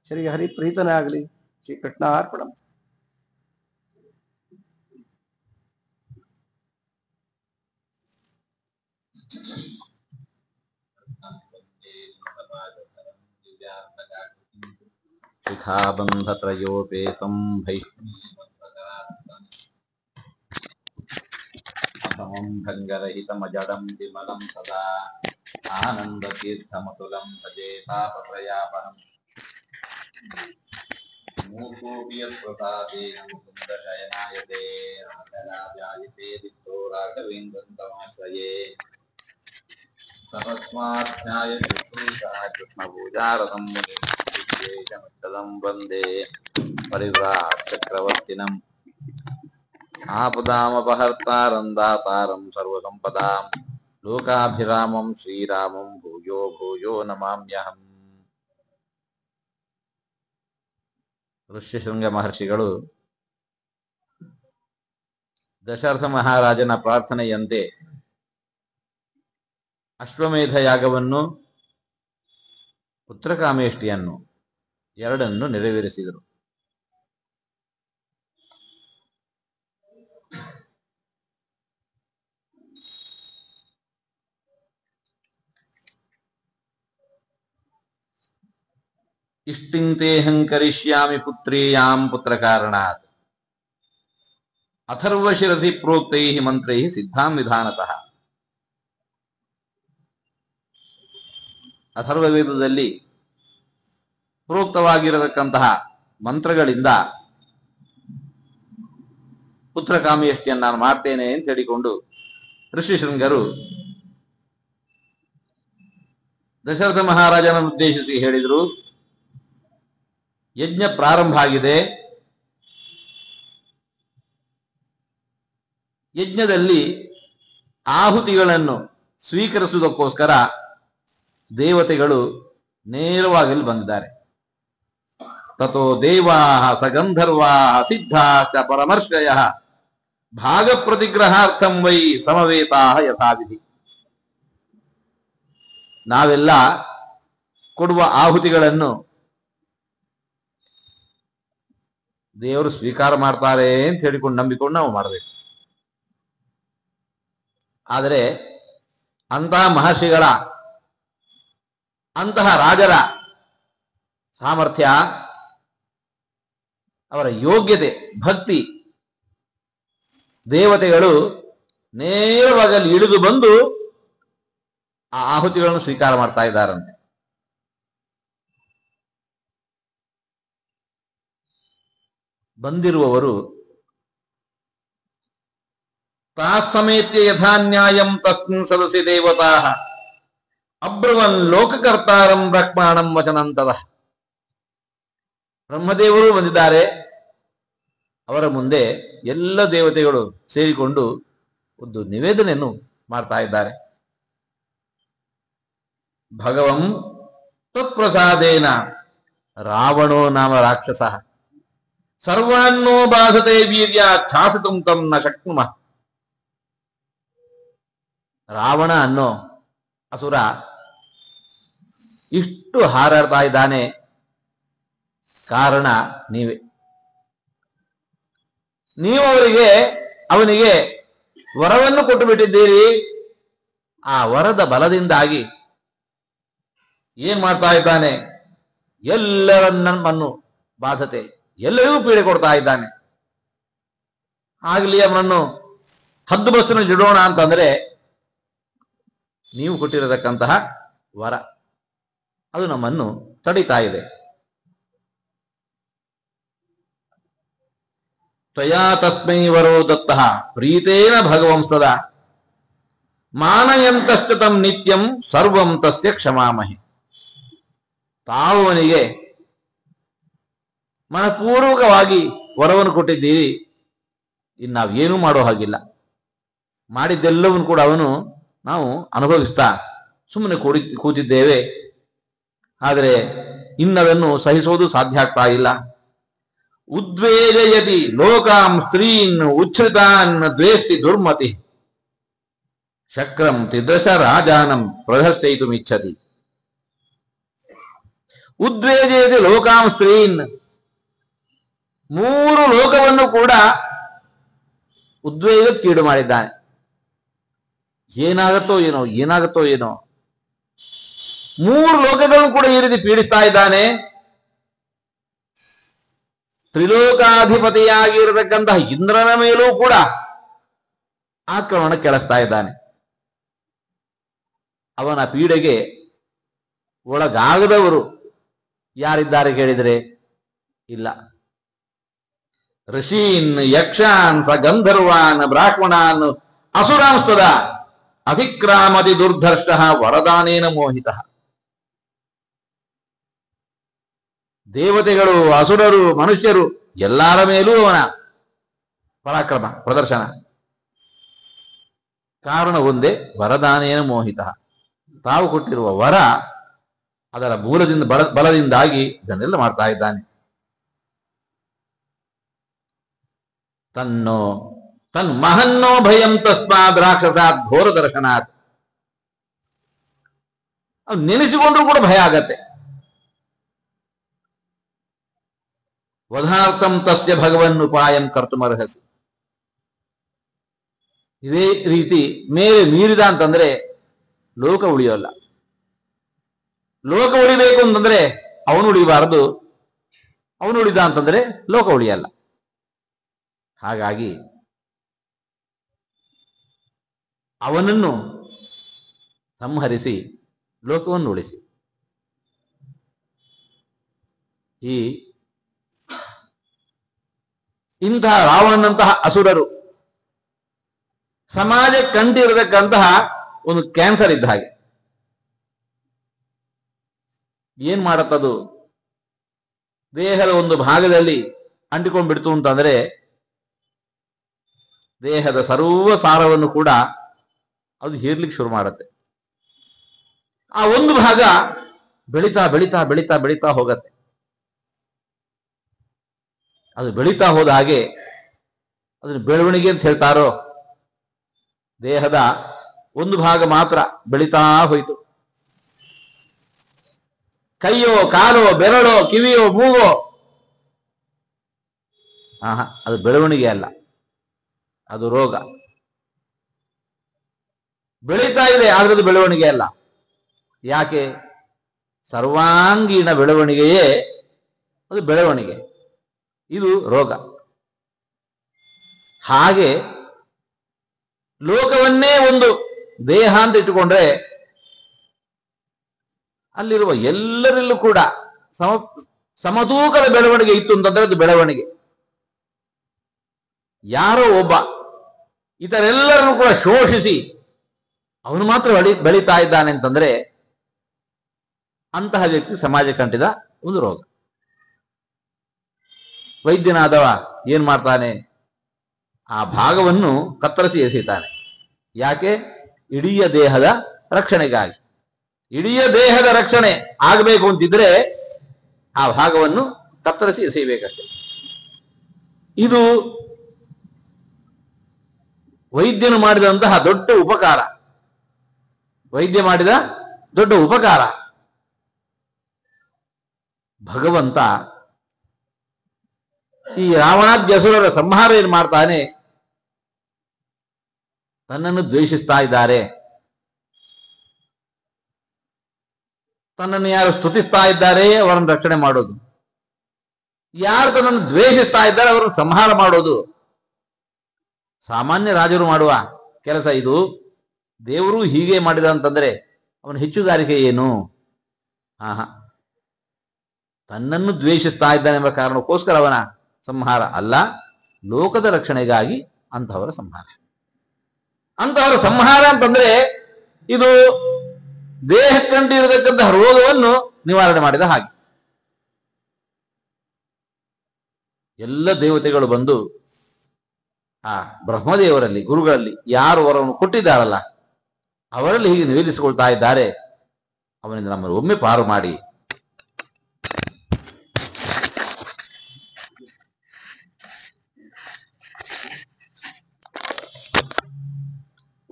ಶ್ರೀ ಹರಿಪ್ರೀತನಾಗಲಿ. ಶ್ರೀ ಕೃಷ್ಣಾರ್ಪಣಂ. ಶಿಖಾಬಂಧತ್ರಯೋಪೇತಂ ಭೈಷ್ಮಂ ಭಂಗರಹಿತಮಜಡಂ ವಿಮಲಂ ಸದಾ ಆನಂದತೀರ್ಥಮತುಲಂ ಭಜೆ ತಾಪತ್ರಯಾಪಹಂ. ಮೂಕೋಪಿ ಯತ್ಪ್ರಸಾದೇನ ಮುಕುಂದಶಯನಾಯತೆ ರಾಜರಾಜಾಯತೆ ದಿಕ್ತೋ ರಾಘವೇಂದ್ರಂ ತಮಾಶ್ರಯೇ. ತಪಸ್ಮಾಧ್ಯಾಯ ಶುಶ್ರೂಷಾ ಕೃಷ್ಣಪೂಜಾರಸಂ ಮುನಿಂ ವಿಶೇಷಮಿಷ್ಟದಂ ವಂದೇ ಪರಿವ್ರಾಟ್-ಚಕ್ರವರ್ತಿನಂ. ಆಪದಾಮಪಹರ್ತಾರಂ ದಾತಾರಂ ಸರ್ವಸಂಪದಾಂ ಲೋಕಾಭಿರಾಮಂ ಶ್ರೀರಾಮಂ ಭೂಯೋ ಭೂಯೋ ನಮಾಮ್ಯಹಂ. ಋಷ್ಯಶೃಂಗ ಮಹರ್ಷಿಗಳು ದಶರಥ ಮಹಾರಾಜನ ಪ್ರಾರ್ಥನೆಯಂತೆ ಅಶ್ವಮೇಧ ಯಾಗವನ್ನು, ಪುತ್ರಕಾಮೇಷ್ಟಿಯನ್ನು ಎರಡನ್ನು ನೆರವೇರಿಸಿದರು. ಇಷ್ಟಿಂತೇಹಂ ಕರಿಷ್ಯಾಮಿ ಪುತ್ರೇಯಾಂ ಪುತ್ರಕಾರಣಾತ್. ಅಥರ್ವಶಿರಸಿ ಪ್ರೋಕ್ತೈಃ ಮಂತ್ರೈಃ ಸಿದ್ಧಾಂ ವಿಧಾನತಃ. ಅಥರ್ವ ವೇದದಲ್ಲಿ ಪ್ರೋಕ್ತವಾಗಿರತಕ್ಕಂತಹ ಮಂತ್ರಗಳಿಂದ ಪುತ್ರಕಾಮೇಷ್ಟಿಯನ್ನು ನಾನು ಮಾಡ್ತೇನೆ ಅಂತ ಹೇಳಿಕೊಂಡು ಋಷಿಶೃಂಗರು ದಶರಥ ಮಹಾರಾಜನನ್ನು ಉದ್ದೇಶಿಸಿ ಹೇಳಿದರು, ಯಜ್ಞ ಪ್ರಾರಂಭ ಆಗಿದೆ. ಯಜ್ಞದಲ್ಲಿ ಆಹುತಿಗಳನ್ನು ಸ್ವೀಕರಿಸುವುದಕ್ಕೋಸ್ಕರ ದೇವತೆಗಳು ನೇರವಾಗಿ ಬಂದಿದ್ದಾರೆ. ತಥೋ ದೇವಾಃ ಸಗಂಧರ್ವಾಃ ಸಿದ್ಧಾಶ್ಚ ಪರಮರ್ಷಯಃ ಭಾಗ ಪ್ರತಿಗ್ರಹಾರ್ಥಂ ವೈ ಸಮವೇತಾಃ ಯಥಾವಿಧಿ. ನಾವೆಲ್ಲ ಕೊಡುವ ಆಹುತಿಗಳನ್ನು ದೇವರು ಸ್ವೀಕಾರ ಮಾಡ್ತಾರೆ ಅಂತ ಹೇಳಿಕೊಂಡು ನಂಬಿಕೊಂಡು ನಾವು ಮಾಡಬೇಕು. ಆದರೆ ಅಂತಹ ಮಹರ್ಷಿಗಳ, ಅಂತಹ ರಾಜರ ಸಾಮರ್ಥ್ಯ ಅವರ ಯೋಗ್ಯತೆ, ಭಕ್ತಿ, ದೇವತೆಗಳು ನೇರವಾಗಿ ಅಲ್ಲಿ ಇಳಿದು ಬಂದು ಆ ಆಹುತಿಗಳನ್ನು ಸ್ವೀಕಾರ ಮಾಡ್ತಾ ಇದ್ದಾರಂತೆ. ಬಂದಿರುವವರು ತಾಸಮೇತ್ಯ ಯಥಾನ್ಯಾಯಂ ತಸ್ಮಿನ್ ಸದಸಿ ದೇವತಾ ಅಬ್ರವನ್ ಲೋಕಕರ್ತಾರಂ ಬ್ರಹ್ಮಾಣಂ ವಚನಂತದ. ಬ್ರಹ್ಮದೇವರು ಬಂದಿದ್ದಾರೆ. ಅವರ ಮುಂದೆ ಎಲ್ಲ ದೇವತೆಗಳು ಸೇರಿಕೊಂಡು ಒಂದು ನಿವೇದನೆಯನ್ನು ಮಾಡ್ತಾ ಇದ್ದಾರೆ. ಭಗವಂ ತತ್ಪ್ರಸಾದೇನ ರಾವಣೋ ನಾಮ ರಾಕ್ಷಸ ಸರ್ವಾನ್ನೋ ಬಾಧತೆ ವೀರ್ಯ ಛಾಸಿತುಂ ತಂ ನ ಶಕ್ನುಮಃ. ರಾವಣ ಅನ್ನೋ ಅಸುರ ಇಷ್ಟು ಹಾರಾಡ್ತಾ ಇದ್ದಾನೆ, ಕಾರಣ ನೀವೇ. ನೀವು ಅವನಿಗೆ ವರವನ್ನು ಕೊಟ್ಟು ಬಿಟ್ಟಿದ್ದೀರಿ. ಆ ವರದ ಬಲದಿಂದಾಗಿ ಏನ್ ಮಾಡ್ತಾ ಇದ್ದಾನೆ, ಎಲ್ಲರನ್ನನ್ನು ಬಾಧತೆ, ಎಲ್ಲರಿಗೂ ಪೀಡೆ ಕೊಡ್ತಾ ಇದ್ದಾನೆ. ಆಗ್ಲಿ ಅವನನ್ನು ಹದ್ದು ಬಸ್ಸಿನಲ್ಲಿ ಇಡೋಣ ಅಂತಂದ್ರೆ ನೀವು ಕೊಟ್ಟಿರತಕ್ಕಂತಹ ವರ ಅದು ನಮ್ಮನ್ನು ತಡಿತಾ ಇದೆ. ತ್ವಯಾ ತಸ್ಮೈ ವರೋ ದತ್ತಃ ಪ್ರೀತೇನ ಭಗವಂಸ್ತದ ಮಾನಯಂತಶ್ಚ ತಂ ನಿತ್ಯಂ ಸರ್ವಂ ತಸ್ಯ ಕ್ಷಮಾಮಹಿ. ತಾವು ಅವನಿಗೆ ಮನಪೂರ್ವಕವಾಗಿ ವರವನ್ನು ಕೊಟ್ಟಿದ್ದೀರಿ. ಇನ್ನು ನಾವೇನೂ ಮಾಡೋ ಹಾಗಿಲ್ಲ. ಮಾಡಿದ್ದೆಲ್ಲವನ್ನು ಕೂಡ ನಾವು ಅನುಭವಿಸ್ತಾ ಸುಮ್ಮನೆ ಕೂತಿದ್ದೇವೆ. ಆದರೆ ಇನ್ನದನ್ನು ಸಹಿಸೋದು ಸಾಧ್ಯ ಆಗ್ತಾ ಇಲ್ಲ. ಉದ್ವೇಜಯತಿ ಲೋಕಾಂ ಸ್ತ್ರೀನ್ ಉಚ್ಛ್ರಿತಾನ್ ದ್ವೇಷ್ಟಿ ದುರ್ಮತಿ ಶಕ್ರಂ ತಿದೃಶ ರಾಜಾನಂ ಪ್ರದರ್ಶಯಿತುಮಿಚ್ಛತಿ. ಉದ್ವೇಜಯತಿ ಲೋಕಾಂ ಸ್ತ್ರೀನ್, ಮೂರು ಲೋಕವನ್ನು ಕೂಡ ಉದ್ವೇಗಕ್ಕೀಡು ಮಾಡಿದ್ದಾನೆ. ಏನಾಗತ್ತೋ ಏನೋ ಮೂರು ಲೋಕಗಳನ್ನು ಕೂಡ ಈ ರೀತಿ ಪೀಡಿಸ್ತಾ ಇದ್ದಾನೆ. ತ್ರಿಲೋಕಾಧಿಪತಿಯಾಗಿರತಕ್ಕಂತಹ ಇಂದ್ರನ ಮೇಲೂ ಕೂಡ ಆಕ್ರಮಣ ಕೆಳಿಸ್ತಾ ಇದ್ದಾನೆ. ಅವನ ಪೀಡೆಗೆ ಒಳಗಾಗದವರು ಯಾರಿದ್ದಾರೆ ಕೇಳಿದರೆ ಇಲ್ಲ. ಋಷೀನ್ ಯಕ್ಷಾನ್ ಸ ಗಂಧರ್ವಾನ್ ಬ್ರಾಹ್ಮಣಾನ್ ಅಸುರಾಂಸ್ತದ ಅಧಿಕ್ರಾಮತಿ ದುರ್ಧರ್ಷ ವರದಾನೇನ ಮೋಹಿತ. ದೇವತೆಗಳು, ಅಸುರರು, ಮನುಷ್ಯರು ಎಲ್ಲರ ಮೇಲೂ ಅವನ ಪರಾಕ್ರಮ ಪ್ರದರ್ಶನ. ಕಾರಣ ಒಂದೇ, ವರದಾನೇನ ಮೋಹಿತ. ತಾವು ಕೊಟ್ಟಿರುವ ವರ ಅದರ ಮೂಲದಿಂದ ಬಲದಿಂದಾಗಿ ಇದನ್ನೆಲ್ಲ ಮಾಡ್ತಾ ಇದ್ದಾನೆ. ತನ್ಮಹನ್ನೋ ಭಯಂ ತಸ್ಮಾದ್ ರಾಕ್ಷಸಾತ್ ಘೋರ ದರ್ಶನಾತ್. ಅವ್ನು ನೆನೆಸಿಕೊಂಡ್ರು ಕೂಡ ಭಯ ಆಗತ್ತೆ. ವಧಾರ್ಥಂ ತಸ್ಯ ಭಗವನ್ ಉಪಾಯಂ ಕರ್ತುಮರ್ಹಸಿ. ಇದೇ ರೀತಿ ಮೇಲೆ ಮೀರಿದ ಅಂತಂದ್ರೆ ಲೋಕ ಉಳಿಯೋಲ್ಲ. ಲೋಕ ಉಳಿಬೇಕು ಅಂತಂದ್ರೆ ಅವನು ಉಳಿಬಾರದು, ಅವನು ಉಳಿದ ಅಂತಂದ್ರೆ ಲೋಕ ಉಳಿಯಲ್ಲ. ಹಾಗಾಗಿ ಅವನನ್ನು ಸಂಹರಿಸಿ ಲೋಕವನ್ನು ಉಳಿಸಿ. ಇಂತಹ ರಾವಣನಂತಹ ಅಸುರರು ಸಮಾಜ ಕಂಡಿರತಕ್ಕಂತಹ ಒಂದು ಕ್ಯಾನ್ಸರ್ ಇದ್ದ ಹಾಗೆ. ಏನ್ ಮಾಡತ್ತದು? ದೇಹದ ಒಂದು ಭಾಗದಲ್ಲಿ ಅಂಟಿಕೊಂಡ್ಬಿಡ್ತು ಅಂತಂದ್ರೆ ದೇಹದ ಸರ್ವ ಸಾರವನ್ನು ಕೂಡ ಅದು ಹೀರ್ಲಿಕ್ಕೆ ಶುರು ಮಾಡುತ್ತೆ. ಆ ಒಂದು ಭಾಗ ಬೆಳೀತಾ ಬೆಳೀತಾ ಬೆಳೀತಾ ಬೆಳೀತಾ ಹೋಗತ್ತೆ. ಅದು ಬೆಳೀತಾ ಹೋದ ಹಾಗೆ ಅದನ್ನು ಬೆಳವಣಿಗೆ ಅಂತ ಹೇಳ್ತಾರೋ, ದೇಹದ ಒಂದು ಭಾಗ ಮಾತ್ರ ಬೆಳೀತಾ ಹೋಯಿತು. ಕೈಯೋ, ಕಾಲೋ, ಬೆರಳೋ, ಕಿವಿಯೋ, ಮೂಗೋ, ಅದು ಬೆಳವಣಿಗೆ ಅಲ್ಲ, ಅದು ರೋಗ. ಬೆಳೀತಾ ಇದೆ ಆದ್ರೆ ಅದು ಬೆಳವಣಿಗೆ ಅಲ್ಲ. ಯಾಕೆ? ಸರ್ವಾಂಗೀಣ ಬೆಳವಣಿಗೆಯೇ ಅದು ಬೆಳವಣಿಗೆ. ಇದು ರೋಗ. ಹಾಗೆ ಲೋಕವನ್ನೇ ಒಂದು ದೇಹ ಅಂತ ಇಟ್ಟುಕೊಂಡ್ರೆ ಅಲ್ಲಿರುವ ಎಲ್ಲರಲ್ಲೂ ಕೂಡ ಸಮತೂಕದ ಬೆಳವಣಿಗೆ ಇತ್ತು ಅಂತಂದ್ರೆ ಅದು ಬೆಳವಣಿಗೆ. ಯಾರೋ ಒಬ್ಬ ಇತರೆಲ್ಲರನ್ನು ಕೂಡ ಶೋಷಿಸಿ ಅವನು ಮಾತ್ರ ಬೆಳೀತಾ ಇದ್ದಾನೆ ಅಂತಂದ್ರೆ ಅಂತಹ ವ್ಯಕ್ತಿ ಸಮಾಜಕ್ಕೆ ಅಂಟಿದ ಒಂದು ರೋಗ. ವೈದ್ಯನಾದವ ಏನ್ ಮಾಡ್ತಾನೆ? ಆ ಭಾಗವನ್ನು ಕತ್ತರಿಸಿ ಎಸೆಯುತ್ತಾನೆ. ಯಾಕೆ? ಇಡೀ ದೇಹದ ರಕ್ಷಣೆಗಾಗಿ. ಇಡೀ ದೇಹದ ರಕ್ಷಣೆ ಆಗಬೇಕು ಅಂತಿದ್ರೆ ಆ ಭಾಗವನ್ನು ಕತ್ತರಿಸಿ ಎಸೆಯಬೇಕಷ್ಟೆ. ಇದು ವೈದ್ಯನು ಮಾಡಿದಂತಹ ದೊಡ್ಡ ಉಪಕಾರ. ವೈದ್ಯ ಮಾಡಿದ ದೊಡ್ಡ ಉಪಕಾರ. ಭಗವಂತ ಈ ರಾವಣಾದ್ಯಸುರರ ಸಂಹಾರ ಏನ್ ಮಾಡ್ತಾನೆ? ತನ್ನನ್ನು ದ್ವೇಷಿಸ್ತಾ ಇದ್ದಾರೆ, ತನ್ನನ್ನು ಯಾರು ಸ್ತುತಿಸ್ತಾ ಇದ್ದಾರೆ ಅವರನ್ನು ರಕ್ಷಣೆ ಮಾಡೋದು, ಯಾರು ತನ್ನನ್ನು ದ್ವೇಷಿಸ್ತಾ ಇದ್ದಾರೆ ಅವರನ್ನು ಸಂಹಾರ ಮಾಡೋದು ಸಾಮಾನ್ಯ ರಾಜರು ಮಾಡುವ ಕೆಲಸ ಇದು. ದೇವರು ಹೀಗೆ ಮಾಡಿದ ಅಂತಂದ್ರೆ ಅವನ ಹೆಚ್ಚುಗಾರಿಕೆ ಏನು? ತನ್ನನ್ನು ದ್ವೇಷಿಸ್ತಾ ಇದ್ದಾನೆಂಬ ಕಾರಣಕ್ಕೋಸ್ಕರ ಅವನ ಸಂಹಾರ ಅಲ್ಲ, ಲೋಕದ ರಕ್ಷಣೆಗಾಗಿ ಅಂತಹವರ ಸಂಹಾರ. ಅಂತಹವರ ಸಂಹಾರ ಅಂತಂದ್ರೆ ಇದು ದೇಹಕ್ಕಂಟಿರತಕ್ಕಂತಹ ರೋಗವನ್ನು ನಿವಾರಣೆ ಮಾಡಿದ ಹಾಗೆ. ಎಲ್ಲ ದೇವತೆಗಳು ಬಂದು ಆ ಬ್ರಹ್ಮದೇವರಲ್ಲಿ, ಗುರುಗಳಲ್ಲಿ ಯಾರು ವರವನ್ನು ಕೊಟ್ಟಿದ್ದಾರಲ್ಲ ಅವರಲ್ಲಿ ಹೀಗೆ ನಿವೇದಿಸಿಕೊಳ್ತಾ ಇದ್ದಾರೆ, ಅವನಿಂದ ನಮ್ಮನ್ನು ಒಮ್ಮೆ ಪಾರು ಮಾಡಿ.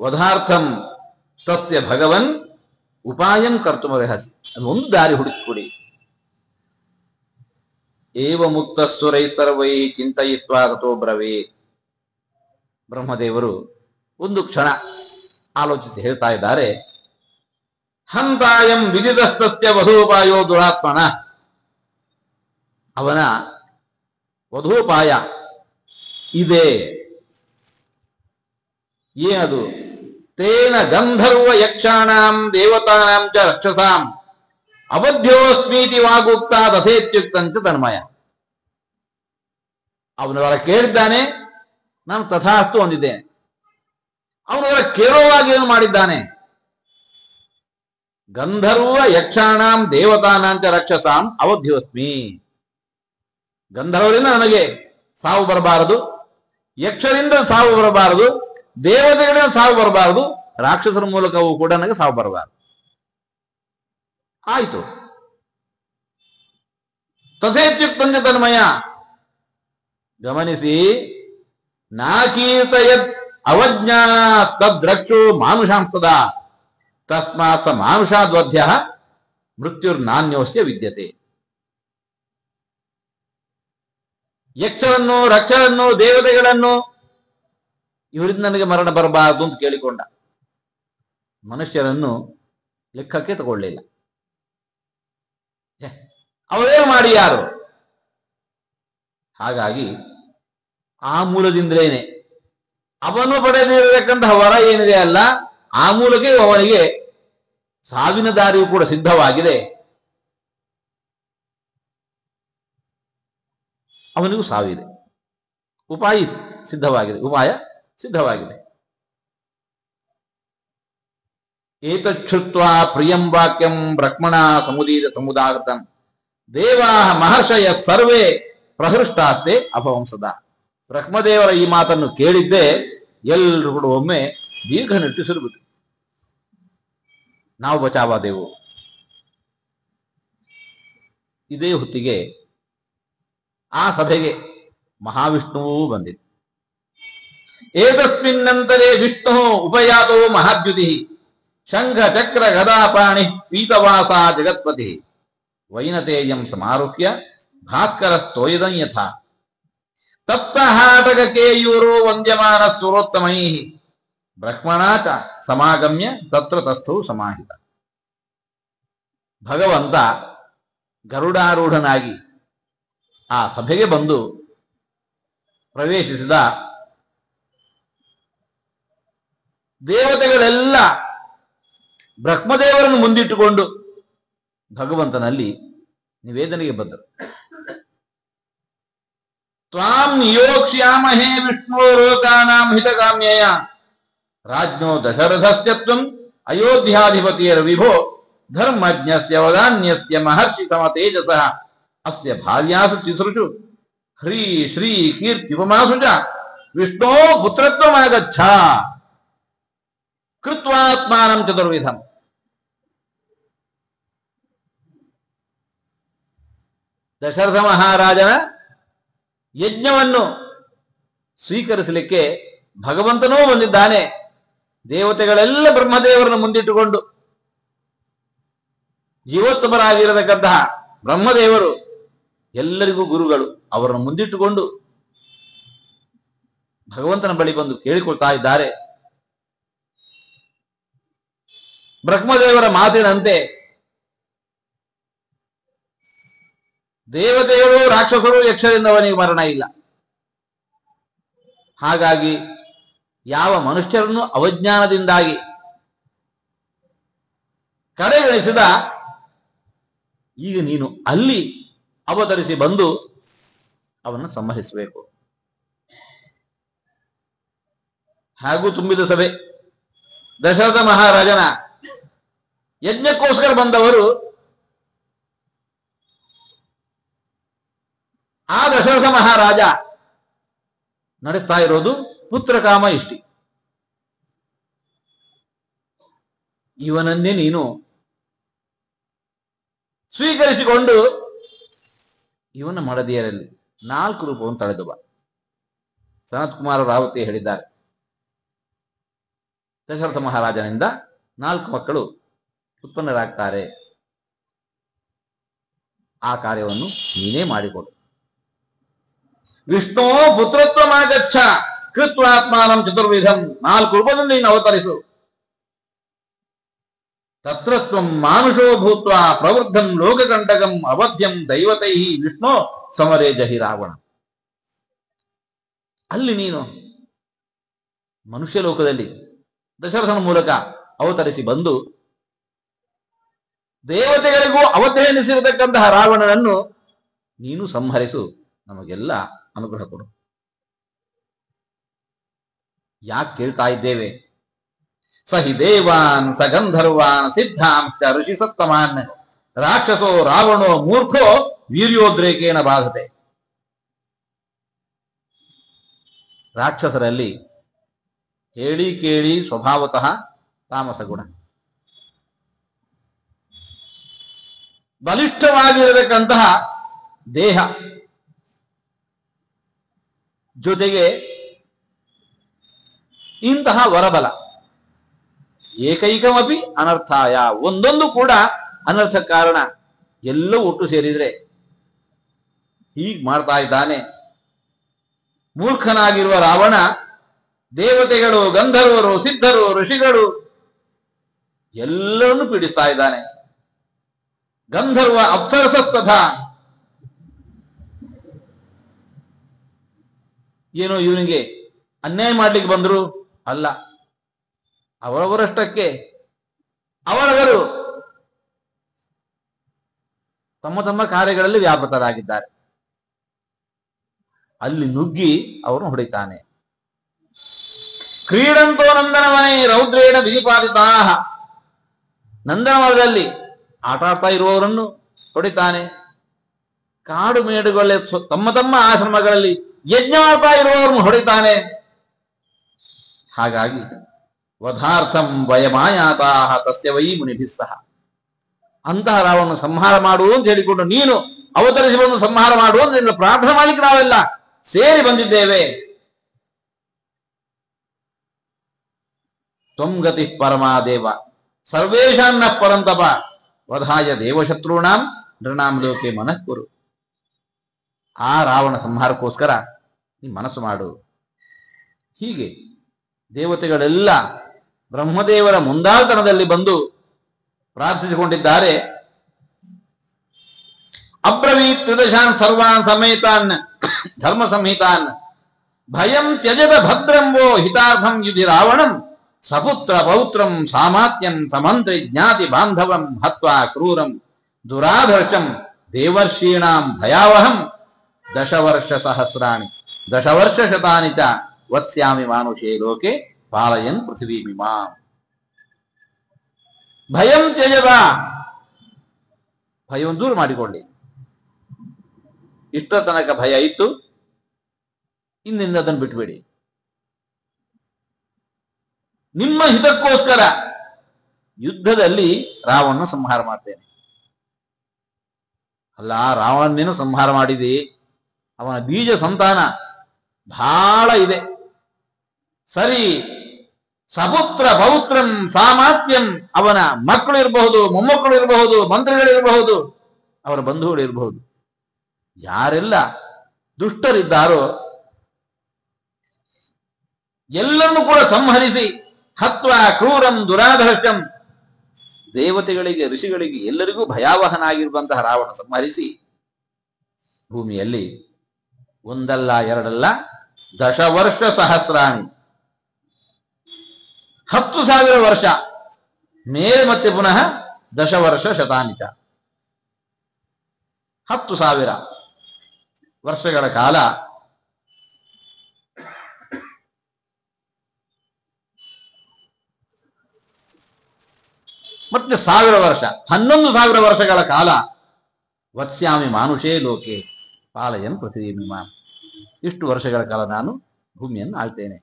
ವಧಾರ್ಥಂ ತಸ್ಯ ಭಗವನ್ ಉಪಾಯಂ ಕರ್ತುಮರ್ಹಸಿ. ಒಂದು ದಾರಿ ಹುಡುಕಿಕೊಡಿ. ಏವ ಮುಕ್ತ ಸುರೈ ಸರ್ವೈ ಚಿಂತಯಿತ್ವಾ ತಥೋ ಬ್ರವೇ. ಬ್ರಹ್ಮದೇವರು ಒಂದು ಕ್ಷಣ ಆಲೋಚಿಸಿ ಹೇಳ್ತಾ ಇದ್ದಾರೆ, ಹಂತಾಯಂ ವಿದಿತಸ್ತಸ್ಯ ವಧೋಪಾಯೋ ದುರಾತ್ಮನ. ಅವನ ವಧೋಪಾಯ ಇದೆ. ಏನದು? ತೇನ ಗಂಧರ್ವ ಯಕ್ಷಾಣಾಂ ದೇವತಾನಾಂ ಚ ರಕ್ಷಸಾಂ ಅವಧ್ಯೋಸ್ಮೀತಿ ವಾಗುಕ್ತ ತಥೇತ್ಯುಕ್ತಂಚ ತನ್ಮಯ. ಅವನವರ ಕೇಳಿದ್ದಾನೆ, ನಾನು ತಥಾಸ್ತು ಹೊಂದಿದ್ದೇನೆ. ಅವನವರ ಕೇಳುವಾಗ ಏನು ಮಾಡಿದ್ದಾನೆ? ಗಂಧರ್ವ ಯಕ್ಷಾಣಾಂ ದೇವತಾನಾಂಚ ರಕ್ಷಸಾಂ ಅವಧ್ಯೋಸ್ಮಿ. ಗಂಧರ್ವರಿಂದ ನನಗೆ ಸಾವು ಬರಬಾರದು, ಯಕ್ಷರಿಂದ ಸಾವು ಬರಬಾರದು, ದೇವತೆಗಳಿಂದ ಸಾವು ಬರಬಾರದು, ರಾಕ್ಷಸರ ಮೂಲಕವೂ ಕೂಡ ನನಗೆ ಸಾವು ಬರಬಾರದು. ಆಯಿತು. ತಥೇತ್ಯುಕ್ತಂಚ ತನ್ಮಯ. ಗಮನಿಸಿ, ನಾಕೀರ್ತಯತ್ ಅವಜ್ಞಾ ತದ್ರಕ್ಷೋ ಮಾನುಷಾಂಸ್ತದ ತಸ್ಮಾತ್ ಸ ಮಾನುಷಾದ್ವಧ್ಯ ಮೃತ್ಯುರ್ನಾನ್ಯೋಸ್ಯ ವಿದ್ಯತೆ. ಯಕ್ಷರನ್ನು, ರಕ್ಷರನ್ನು, ದೇವತೆಗಳನ್ನು ಇವರಿಂದ ನನಗೆ ಮರಣ ಬರಬಾರದು ಅಂತ ಕೇಳಿಕೊಂಡ. ಮನುಷ್ಯರನ್ನು ಲೆಕ್ಕಕ್ಕೆ ತಗೊಳ್ಳಿಲ್ಲ. ಅವರೇನು ಮಾಡಿ ಯಾರು? ಹಾಗಾಗಿ ಆ ಮೂಲದಿಂದಲೇನೆ ಅವನು ಪಡೆದಿರತಕ್ಕಂತಹ ವರ ಏನಿದೆ ಅಲ್ಲ, ಆ ಮೂಲಕ ಅವನಿಗೆ ಸಾವಿನ ದಾರಿಯೂ ಕೂಡ ಸಿದ್ಧವಾಗಿದೆ. ಅವನಿಗೂ ಸಾವಿದೆ, ಉಪಾಯ ಸಿದ್ಧವಾಗಿದೆ, ಉಪಾಯ ಸಿದ್ಧವಾಗಿದೆ. ಏತಚ್ಛುತ್ವಾ ಪ್ರಿಯಂ ವಾಕ್ಯಂ ಬ್ರಹ್ಮಣ ಸಮುದಾಗತಂ ದೇವಾ ಮಹರ್ಷಯ ಸರ್ವೇ ಪ್ರಹೃಷ್ಟಾಸ್ತೆ ಅಭವಂಸದ. ಬ್ರಹ್ಮದೇವರ ಈ ಮಾತನ್ನು ಕೇಳಿದ್ದೆ ಎಲ್ಲರೂ ಕೂಡ ಒಮ್ಮೆ ದೀರ್ಘ ನಿಟ್ಟುಸಿರುಬಿಟ್ಟು ನಾವು ಬಚಾವಾದೆವು. ಇದೇ ಹೊತ್ತಿಗೆ ಆ ಸಭೆಗೆ ಮಹಾವಿಷ್ಣುವೂ ಬಂದಿದೆ. ಏತಸ್ಮಿನ್ನಂತರೇ ವಿಷ್ಣು ಉಪಯಾತೋ ಮಹಾದ್ಯುತಿ ಶಂಖ ಚಕ್ರ ಗದಾಪಾಣಿ ಪೀತವಾಸ ಜಗತ್ಪತಿ ವೈನತೇಯಂ ಸಮಾರುಹ್ಯ ಭಾಸ್ಕರ ಸ್ತೋಯದಂ ಯಥಾ ತಪ್ತಹಾಟಕ ಕೇಯೂರೋ ವಂದ್ಯಮಾನ ಸುರೋತ್ತಮೈ ಬ್ರಹ್ಮಣಾ ಚ ಸಮಾಗಮ್ಯ ತತ್ರ ತಸ್ಥೌ ಸಮಾಹಿತ. ಭಗವಂತ ಗರುಡಾರೂಢನಾಗಿ ಆ ಸಭೆಗೆ ಬಂದು ಪ್ರವೇಶಿಸಿದ ದೇವತೆಗಳೆಲ್ಲ ಬ್ರಹ್ಮದೇವರನ್ನು ಮುಂದಿಟ್ಟುಕೊಂಡು ಭಗವಂತನಲ್ಲಿ ನಿವೇದನೆಗೆ ಬಂದರು. ತ್ವಾಂ ನಿಯೋಕ್ಷ್ಯಾಮಹೇ ವಿಷ್ಣು ಲೋಕಾನಾಂ ಹಿತಕಾಮ್ಯಯ ರಾಜ್ಞೋ ದಶರಥಸ್ಯ ತ್ವಂ ಅಯೋಧ್ಯಾಧಿಪತಿಯರ ವಿಭೋ ಧರ್ಮಜ್ಞಸ್ಯ ವದಾನ್ಯಸ್ಯ ಮಹರ್ಷಿ ಸಮತೇಜಸಃ ಅಸ್ಯ ಭಾರ್ಯಾಸು ತಿಸೃಷು ಹ್ರೀ ಶ್ರೀ ಕೀರ್ತ್ಯುಪಮಾಸು ಚ ವಿಷ್ಣೋ ಪುತ್ರತ್ವಮಾಗಚ್ಛ ಕೃತ್ವಾತ್ಮಾನಂ ಚತುರ್ವಿಧಂ. ದಶರಥ ಮಹಾರಾಜನ ಯಜ್ಞವನ್ನು ಸ್ವೀಕರಿಸಲಿಕ್ಕೆ ಭಗವಂತನೂ ಬಂದಿದ್ದಾನೆ. ದೇವತೆಗಳೆಲ್ಲ ಬ್ರಹ್ಮದೇವರನ್ನು ಮುಂದಿಟ್ಟುಕೊಂಡು, ಜೀವೋತ್ತಮರಾಗಿರತಕ್ಕಂತಹ ಬ್ರಹ್ಮದೇವರು ಎಲ್ಲರಿಗೂ ಗುರುಗಳು, ಅವರನ್ನು ಮುಂದಿಟ್ಟುಕೊಂಡು ಭಗವಂತನ ಬಳಿ ಬಂದು ಕೇಳಿಕೊಳ್ತಾ ಇದ್ದಾರೆ. ಬ್ರಹ್ಮದೇವರ ಮಾತಿನಂತೆ ದೇವತೆಗಳು, ರಾಕ್ಷಸರು, ಯಕ್ಷರಿಂದ ಅವನಿಗೆ ಮರಣ ಇಲ್ಲ. ಹಾಗಾಗಿ ಯಾವ ಮನುಷ್ಯರನ್ನು ಅವಜ್ಞಾನದಿಂದಾಗಿ ಕಡೆಗಣಿಸಿದ, ಈಗ ನೀನು ಅಲ್ಲಿ ಅವತರಿಸಿ ಬಂದು ಅವನನ್ನು ಸಂಹರಿಸಬೇಕು. ಹಾಗೂ ತುಂಬಿದ ಸಭೆ. ದಶರಥ ಮಹಾರಾಜನ ಯಜ್ಞಕ್ಕೋಸ್ಕರ ಬಂದವರು ಆ ದಶರಥ ಮಹಾರಾಜ ನಡೆಸ್ತಾ ಇರೋದು ಪುತ್ರಕಾಮ ಇಷ್ಟಿ. ಇವನನ್ನೇ ನೀನು ಸ್ವೀಕರಿಸಿಕೊಂಡು ಇವನ ಮಡದಿಯರಲ್ಲಿ 4 ರೂಪವನ್ನು ತಳೆದು ಬಾ. ಸನತ್ ಕುಮಾರ ರಾವತಿ ಹೇಳಿದ್ದಾರೆ, ದಶರಥ ಮಹಾರಾಜನಿಂದ 4 ಮಕ್ಕಳು ಉತ್ಪನ್ನರಾಗ್ತಾರೆ. ಆ ಕಾರ್ಯವನ್ನು ನೀನೇ ಮಾಡಿಕೊಡು. ವಿಷ್ಣು ಪುತ್ರತ್ವಮಾಗಚ್ಛ ಕೃತ್ವಾತ್ಮಾನಂ ಚತುರ್ವಿಧಂ. 4 ರೂಪದಿಂದ ನೀನು ಅವತರಿಸು. ತತ್ರತ್ವಂ ಮಾನುಷೋ ಭೂತ್ವ ಪ್ರವೃದ್ಧಂ ಲೋಕಕಂಟಕಂ ಅವಧ್ಯಂ ದೈವತೈ ವಿಷ್ಣು ಸಮರೇ ಜಹಿ ರಾವಣ. ಅಲ್ಲಿ ನೀನು ಮನುಷ್ಯ ಲೋಕದಲ್ಲಿ ದಶರಥನ ಮೂಲಕ ಅವತರಿಸಿ ಬಂದು ದೇವತೆಗಳಿಗೂ ಅವಧಿ ಎನಿಸಿರತಕ್ಕಂತಹ ರಾವಣನನ್ನು ನೀನು ಸಂಹರಿಸು, ನಮಗೆಲ್ಲ ಅನುಗ್ರಹ ಕೊಡು. ಯಾಕೆ ಕೇಳ್ತಾ ಇದ್ದೇವೆ? ಸಹಿ ದೇವಾನ್ ಸ ಗಂಧರ್ವಾನ್ ಸಿದ್ಧಾಂಶ ಋಷಿ ಸತ್ತಮಾನ್ ರಾಕ್ಷಸೋ ರಾವಣೋ ಮೂರ್ಖೋ ವೀರ್ಯೋದ್ರೇಕೇನ ಬಾಧತೆ. ರಾಕ್ಷಸರಲ್ಲಿ ಹೇಳಿ ಕೇಳಿ ಸ್ವಭಾವತಃ ತಾಮಸ ಗುಣ, ಬಲಿಷ್ಠವಾಗಿರತಕ್ಕಂತಹ ದೇಹ, ಜೊತೆಗೆ ಇಂತಹ ವರಬಲ, ಏಕೈಕಮಪಿ ಅನರ್ಥಾಯ, ಒಂದೊಂದು ಕೂಡ ಅನರ್ಥ ಕಾರಣ, ಎಲ್ಲವೂ ಒಟ್ಟು ಸೇರಿದ್ರೆ ಹೀಗೆ ಮಾಡ್ತಾ ಇದ್ದಾನೆ. ಮೂರ್ಖನಾಗಿರುವ ರಾವಣ ದೇವತೆಗಳು, ಗಂಧರ್ವರು, ಸಿದ್ಧರು, ಋಷಿಗಳು ಎಲ್ಲರನ್ನು ಪೀಡಿಸ್ತಾ ಇದ್ದಾನೆ. ಗಂಧರ್ವ ಅಪ್ಸರಸಸ್ತಥ, ಏನೋ ಇವನಿಗೆ ಅನ್ಯಾಯ ಮಾಡ್ಲಿಕ್ಕೆ ಬಂದ್ರು ಅಲ್ಲ, ಅವರವರಷ್ಟಕ್ಕೆ ಅವರವರು ತಮ್ಮ ತಮ್ಮ ಕಾರ್ಯಗಳಲ್ಲಿ ವ್ಯಾಪೃತರಾಗಿದ್ದಾರೆ. ಅಲ್ಲಿ ನುಗ್ಗಿ ಅವರನ್ನು ಹೊಡಿತಾನೆ. ಕ್ರೀಡಂತೋ ನಂದನವನೇ ರೌದ್ರೇಣ ವಿಧಿಪಾದಿತಾ, ನಂದನವನದಲ್ಲಿ ಆಟ ಆಡ್ತಾ ಇರುವವರನ್ನು ಹೊಡಿತಾನೆ. ಕಾಡು ಮೇಡುಗಳೇ ತಮ್ಮ ತಮ್ಮ ಆಶ್ರಮಗಳಲ್ಲಿ ಯಜ್ಞ ಮಾಡ್ತಾ ಇರುವವರನ್ನು ಹೊಡಿತಾನೆ. ಹಾಗಾಗಿ ವಧಾರ್ಥಂ ವಯಮಾಯಾತಾ ತಸ್ಯ ವೈ ಮುನಿಭಿಸ್ಸಹ, ಅಂತಹ ರಾವಣನ್ನು ಸಂಹಾರ ಮಾಡು ಅಂತ ಹೇಳಿಕೊಂಡು ನೀನು ಅವತರಿಸಿ ಬಂದು ಸಂಹಾರ ಮಾಡು ಅಂತ ನಿನ್ನ ಪ್ರಾರ್ಥನೆ ಮಾಡಲಿಕ್ಕೆ ನಾವೆಲ್ಲ ಸೇರಿ ಬಂದಿದ್ದೇವೆ. ತ್ವಂ ಗತಿ ಪರಮಾದೇವ ಸರ್ವೇಶಾನ್ನ ಪರಂತಪ ವಧಾಯ ದೇವಶತ್ರುಣಾಂ ನೃಣಾಂ ಲೋಕೆ ಮನಃಕುರು. ಆ ರಾವಣ ಸಂಹಾರಕ್ಕೋಸ್ಕರ ನೀ ಮನಸ್ಸು ಮಾಡು. ಹೀಗೆ ದೇವತೆಗಳೆಲ್ಲ ಬ್ರಹ್ಮದೇವರ ಮುಂದಾಳತನದಲ್ಲಿ ಬಂದು ಪ್ರಾರ್ಥಿಸಿಕೊಂಡಿದ್ದಾರೆ. ಅಬ್ರವೀತ್ ತ್ರಿದಶಾನ್ ಸರ್ವಾನ್ ಸಮೇತಾನ್ ಧರ್ಮ ಸಂಹಿತಾನ್ ಭಯಂ ತ್ಯಜದ ಭದ್ರಂವೋ ಹಿತಾರ್ಥಂ ಯುಧಿ ರಾವಣಂ ಸಪುತ್ರ ಪೌತ್ರಂ ಸಾಮಾತ್ಯಂ ಸಮಂತ್ರಿ ಜ್ಞಾತಿ ಬಾಂಧವಂ ಹತ್ವಾ ಕ್ರೂರಂ ದುರಾಧರ್ಷಂ ದೇವರ್ಷೀಣಾಂ ಭಯಾವಹಂ ದಶವರ್ಷ ಸಹಸ್ರಾಣಿ ದಶವರ್ಷ ಶತಾನಿ ಚ ವತ್ಸ್ಯಾಮಿ ಮಾನುಷೇ ಲೋಕೆ ಪಾಲಯನ್ ಪೃಥಿವೀಮಿಮಾಂ. ಭಯಂ ತ್ಯಜದ, ಭಯವನ್ನು ದೂರ ಮಾಡಿಕೊಳ್ಳಿ. ಇಷ್ಟ ತನಕ ಭಯ ಇತ್ತು, ಇಂದಿಂದ ಅದನ್ನು ಬಿಟ್ಟುಬೇಡಿ. ನಿಮ್ಮ ಹಿತಕ್ಕೋಸ್ಕರ ಯುದ್ಧದಲ್ಲಿ ರಾವಣನ ಸಂಹಾರ ಮಾಡ್ತೇನೆ. ಅಲ್ಲ, ರಾವಣನೇನು ಸಂಹಾರ ಮಾಡಿದೆ, ಅವನ ಬೀಜ ಸಂತಾನ ಬಹಳ ಇದೆ. ಸರಿ, ಸಪುತ್ರ ಪೌತ್ರಂ ಸಾಮಾತ್ಯಂ, ಅವನ ಮಕ್ಕಳು ಇರಬಹುದು, ಮೊಮ್ಮಕ್ಕಳು ಇರಬಹುದು, ಮಂತ್ರಿಗಳಿರಬಹುದು, ಅವರ ಬಂಧುಗಳು ಇರಬಹುದು. ಯಾರೆಲ್ಲ ದುಷ್ಟರಿದ್ದಾರೋ ಎಲ್ಲರನ್ನೂ ಕೂಡ ಸಂಹರಿಸಿ ಹತ್ವಾ ಕ್ರೂರಂ ದುರಾಧರ್ಷಂ, ದೇವತೆಗಳಿಗೆ ಋಷಿಗಳಿಗೆ ಎಲ್ಲರಿಗೂ ಭಯಾವಹನಾಗಿರುವಂತಹ ರಾವಣ ಸಂಹರಿಸಿ ಭೂಮಿಯಲ್ಲಿ ಒಂದಲ್ಲ ಎರಡಲ್ಲ ದಶವರ್ಷ ಸಹಸ್ರಾಣಿ 10,000 ವರ್ಷ ಮೇಲೆ ಮತ್ತೆ ಪುನಃ ದಶವರ್ಷ ಶತಾನಿಚ 10,000 ವರ್ಷಗಳ ಕಾಲ ಮತ್ತೆ 1,000 ವರ್ಷ 11,000 ವರ್ಷಗಳ ಕಾಲ ವತ್ಸ್ಯಾಮಿ ಮಾನುಷೇ ಲೋಕೆ ಪಾಲಯನ್ ಪೃಥಿವೀಮಿಮಾಂ. ಇಷ್ಟು ವರ್ಷಗಳ ಕಾಲ ನಾನು ಭೂಮಿಯನ್ನು ಆಳ್ತೇನೆ.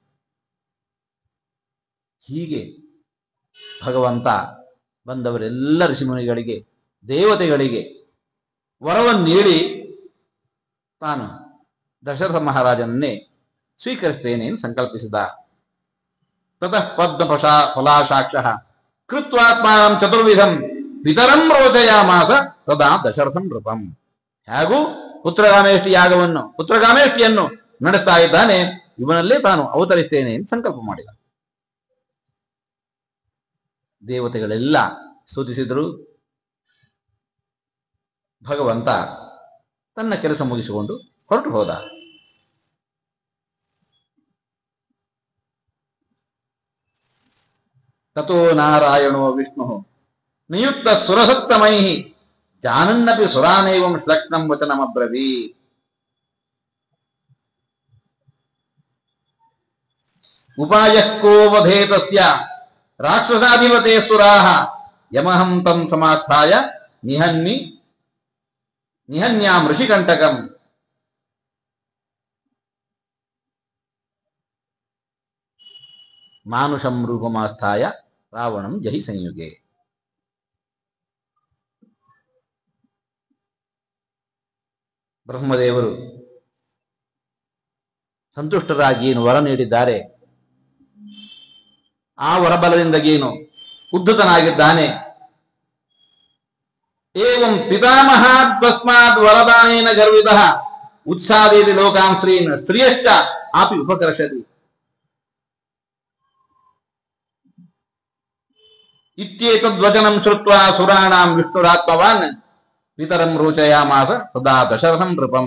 ಹೀಗೆ ಭಗವಂತ ಬಂದವರೆಲ್ಲ ಋಷಿಮುನಿಗಳಿಗೆ ದೇವತೆಗಳಿಗೆ ವರವನ್ನು ನೀಡಿ ತಾನು ದಶರಥ ಮಹಾರಾಜನನ್ನೇ ಸ್ವೀಕರಿಸ್ತೇನೆ ಎಂದು ಸಂಕಲ್ಪಿಸಿದ. ತತಃ ಪದ್ಮ ಫಲಾಶಾಕ್ಷಃ ಕೃತ್ವಾತ್ಮಾನಂ ಚತುರ್ವಿಧಂ ಪಿತರಂ ರೋಚಯಾಮಾಸ ತದಾ ದಶರಥಂ ನೃಪಂ. ಹಾಗೂ ಪುತ್ರಗಾಮೇಷ್ಟಿಯನ್ನು ನಡೆಸ್ತಾ ಇದ್ದಾನೆ, ಇವನಲ್ಲೇ ತಾನು ಅವತರಿಸ್ತೇನೆ ಎಂದು ಸಂಕಲ್ಪ ಮಾಡಿದ. ದೇವತೆಗಳೆಲ್ಲ ಸ್ತುತಿಸಿದರು. ಭಗವಂತ ತನ್ನ ಕೆಲಸ ಮುಗಿಸಿಕೊಂಡು ಹೊರಟು ಹೋದ. ತಥೋ ನಾರಾಯಣೋ ವಿಷ್ಣು ನಿಯುಕ್ತ ಸುರಸತ್ತಮೈ ಜಾನನ್ನಪಿ ಸುರಾನೈವಂ ಶ್ಲಕ್ಷ್ಣಂ ವಚನಮಬ್ರವೀತ್. ಉಪಾಯಃ ಕೋ ವಧೇತಸ್ಯ ರಾಕ್ಷಸಾಧಿಪತೆ ಸುರಾಹ ಯಮಹಂ ತಂ ಸಮಾಸ್ಥಾಯ ನಿಹನ್ಯಾಂ ಋಷಿಕಂಟಕಂ. ಮಾನುಷಂ ರೂಪಮಾಸ್ಥಾಯ ರಾವಣಂ ಜಹಿ ಸಂಯುಗೆ. ಬ್ರಹ್ಮದೇವರು ಸಂತುಷ್ಟರಾಗಿ ಏನು ವರ ನೀಡಿದ್ದಾರೆ, ಆ ವರಬಲದಿಂದ ಏನು ಉದ್ಧತನಾಗಿದ್ದಾನೆ. ಏವಂ ಪಿತಾಮಹಾತ್ ತಸ್ಮಾತ್ ವರದಾನೇನ ಗರ್ವಿತಃ ಉತ್ಸಾದೇತಿ ಲೋಕಾಂ ಸ್ತ್ರೀನ್ ಸ್ತ್ರೀಯಶ್ಚ ಆಪಿ ಉಪಕರ್ಷತಿ. ಇತ್ಯೇತದ್ವಚನಂ ಶ್ರುತ್ವಾ ಸುರಾಣಾಂ ವಿಷ್ಣುರಾತ್ಮವಾನ್ ಪಿತರಂ ರೋಚಯಾಮಾಸ ತದಾ ದಶರಥಂ ನೃಪಂ.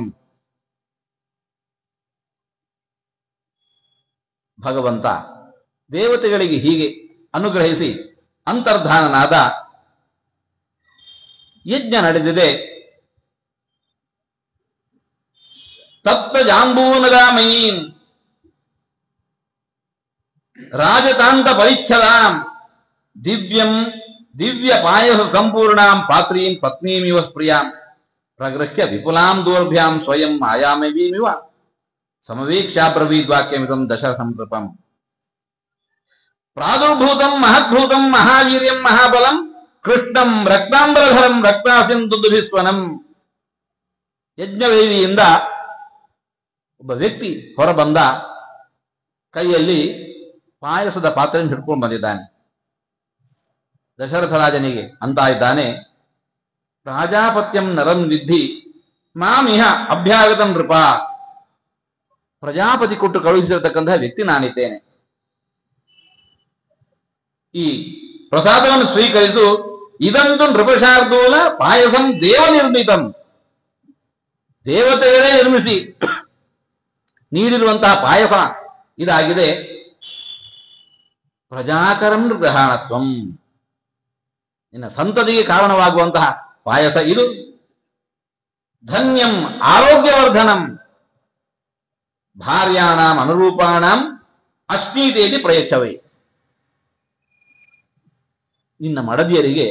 ಭಗವಂತ ದೇವತೆಗಳಿಗೆ ಹೀಗೆ ಅನುಗ್ರಹಿಸಿ ಅಂತರ್ಧಾನನಾದ. ಯಜ್ಞ ನಡೆದಿದೆ. ತಪ್ತ ಜಾಂಬೂನಗಾಮಯೀಂ ರಾಜತಾಂತ ಪರಿಚ್ಛದಾಂ ದಿವ್ಯ ಪಾಯಸ ಸಂಪೂರ್ಣಾಂ ಪಾತ್ರೀಂ ಪತ್ನೀಮಿವ ಸ್ಪ್ರಿಯಾಂ ಪ್ರಗೃಹ್ಯ ವಿಪುಲಾಂ ದೋರ್ಭ್ಯಾಂ ಸ್ವಯಂ ಆಯಾಮವೀಮಿವ ಸಮವೀಕ್ಷ್ಯಾಬ್ರವೀದ್ವಾಕ್ಯಮಿದಂ ದಶರಥಂ ನೃಪಂ. ಪ್ರಾದುರ್ಭೂತಂ ಮಹದ್ಭೂತಂ ಮಹಾವೀರ್ಯಂ ಮಹಾಬಲಂ ಕೃಷ್ಣಂ ರಕ್ತಾಂಬರಧರಂ ರಕ್ತಾಸಿಂದುದುಭಿಸ್ವನಂ. ಯಜ್ಞವೇದಿಯಿಂದ ಒಬ್ಬ ವ್ಯಕ್ತಿ ಹೊರಬಂದ. ಕೈಯಲ್ಲಿ ಪಾಯಸದ ಪಾತ್ರೆಯನ್ನು ಹಿಡ್ಕೊಂಡು ಬಂದಿದ್ದಾನೆ. ದಶರಥ ರಾಜನಿಗೆ ಅಂತ ಇದ್ದಾನೆ, ಪ್ರಾಜಾಪತ್ಯಂ ನರಂ ವಿದ್ಧಿ ಮಾಮಿಹ ಅಭ್ಯಾಗತಂ ನೃಪ. ಪ್ರಜಾಪತಿ ಕೊಟ್ಟು ಕಳುಹಿಸಿರತಕ್ಕಂತಹ ವ್ಯಕ್ತಿ ನಾನಿದ್ದೇನೆ. ಈ ಪ್ರಸಾದವನ್ನು ಸ್ವೀಕರಿಸು. ಇದಂತೂ ನೃಪಶಾರ್ದೂಲ ಪಾಯಸಂ ದೇವ ನಿರ್ಮಿತಂ. ದೇವತೆಗಳೇ ನಿರ್ಮಿಸಿ ನೀಡಿರುವಂತಹ ಪಾಯಸ ಇದಾಗಿದೆ. ಪ್ರಜಾಕರಂ ಗ್ರಹಣತ್ವಂ, ಇನ್ನು ಸಂತತಿಗೆ ಕಾರಣವಾಗುವಂತಹ ಪಾಯಸ ಇದು. ಧನ್ಯಂ ಆರೋಗ್ಯವರ್ಧನಂ ಭಾರ್ಯಾಣಾಂ ಅನುರೂಪಾಣಾಂ ಅಶ್ನೀತೇತಿ ಪ್ರಯಚ್ಛವೇ. ನಿನ್ನ ಮಡದಿಯರಿಗೆ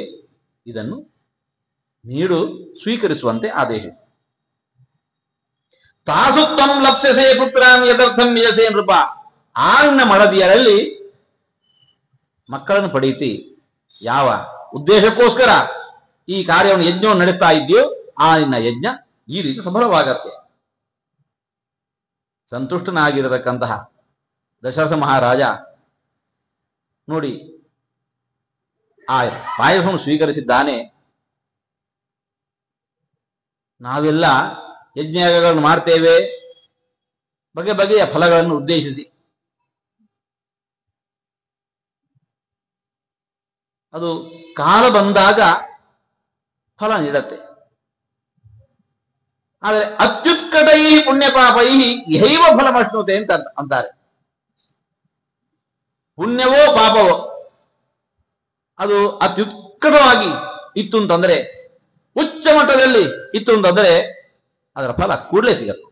ಇದನ್ನು ನೀಡು, ಸ್ವೀಕರಿಸುವಂತೆ ಆದೇಶ. ತಾಸುತ್ವಂ ಲಪ್ಸ್ಯಸೇ ಪುತ್ರಾನ್ ಯದರ್ಥಂ ಯಜಸೇ ನೃಪ. ಆ ನಿನ್ನ ಮಡದಿಯರಲ್ಲಿ ಮಕ್ಕಳನ್ನು ಪಡೆಯಿತಿ ಯಾವ ಉದ್ದೇಶಕ್ಕೋಸ್ಕರ ಈ ಕಾರ್ಯವನ್ನು ಯಜ್ಞವನ್ನು ನಡೆಸ್ತಾ ಇದೆಯೋ ಆ ನಿನ್ನ ಯಜ್ಞ ಈ ರೀತಿ ಸಫಲವಾಗತ್ತೆ. ಸಂತುಷ್ಟನಾಗಿರತಕ್ಕಂತಹ ದಶರಥ ಮಹಾರಾಜ ನೋಡಿ ಆ ಪಾಯಸವನ್ನು ಸ್ವೀಕರಿಸಿದ್ದಾನೆ. ನಾವೆಲ್ಲ ಯಜ್ಞಗಳನ್ನು ಮಾಡ್ತೇವೆ ಬಗೆ ಬಗೆಯ ಫಲಗಳನ್ನು ಉದ್ದೇಶಿಸಿ. ಅದು ಕಾಲ ಬಂದಾಗ ಫಲ ನೀಡತ್ತೆ. ಆದರೆ ಅತ್ಯುತ್ಕಟೈ ಪುಣ್ಯಪಾಪೈ ಯೈವ ಫಲಮಶ್ನುತೆ ಅಂತ ಅಂತಾರೆ. ಪುಣ್ಯವೋ ಪಾಪವೋ ಅದು ಅತ್ಯುತ್ಕಟವಾಗಿ ಇತ್ತು ಅಂತಂದ್ರೆ, ಉಚ್ಚ ಮಟ್ಟದಲ್ಲಿ ಇತ್ತು ಅಂತಂದ್ರೆ ಅದರ ಫಲ ಕೂಡಲೇ ಸಿಗತ್ತೆ.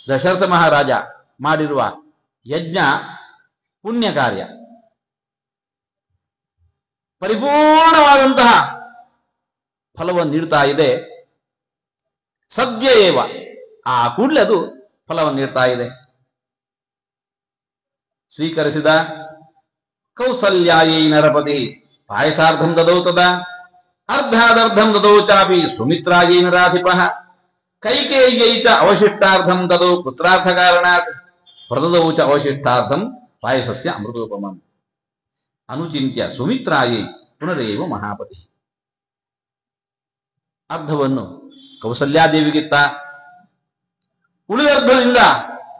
ದಶರಥ ಮಹಾರಾಜ ಮಾಡಿರುವ ಯಜ್ಞ ಪುಣ್ಯ ಕಾರ್ಯ, ಪರಿಪೂರ್ಣವಾದಂತಹ ಫಲವನ್ನು ನೀಡ್ತಾ ಇದೆ. ಸದ್ಯ ಏವ, ಆ ಕೂಡಲೇ ಅದು ಫಲವನ್ನು ನೀಡ್ತಾ ಇದೆ. ಸ್ವೀಕರಿಸಿದ. ಕೌಸಲ್ಯಾಯೈ ನರಪತಿ ಪಾಯಸಾರ್ಧಂ ದದೌ ತದಾ ಅರ್ಧಾದರ್ಧಂ ದದೌ ಚಾಪಿ ಸುಮಿತ್ರಾಯೈ ನರಾಧಿಪಃ ಕೈಕೇಯ್ಯೈ ಚ ಅವಶಿಷ್ಟಾರ್ಧಂ ದದೌ ಪುತ್ರಾರ್ಥ ಕಾರಣಾತ್ ಪ್ರದದೌ ಚ ಅವಶಿಷ್ಟಾರ್ಧಂ ಪಾಯಸಸ್ಯ ಅಮೃತೋಪಮಂ ಅನುಚಿಂತ್ಯ ಸುಮಿತ್ರಾಯೈ ಪುನರೇವ ಮಹಾಪತಿ. ಅರ್ಧವನ್ನು ಕೌಸಲ್ಯಾದೇವಿಗಿತ್ತ, ಉಳಿದರ್ಧದಿಂದ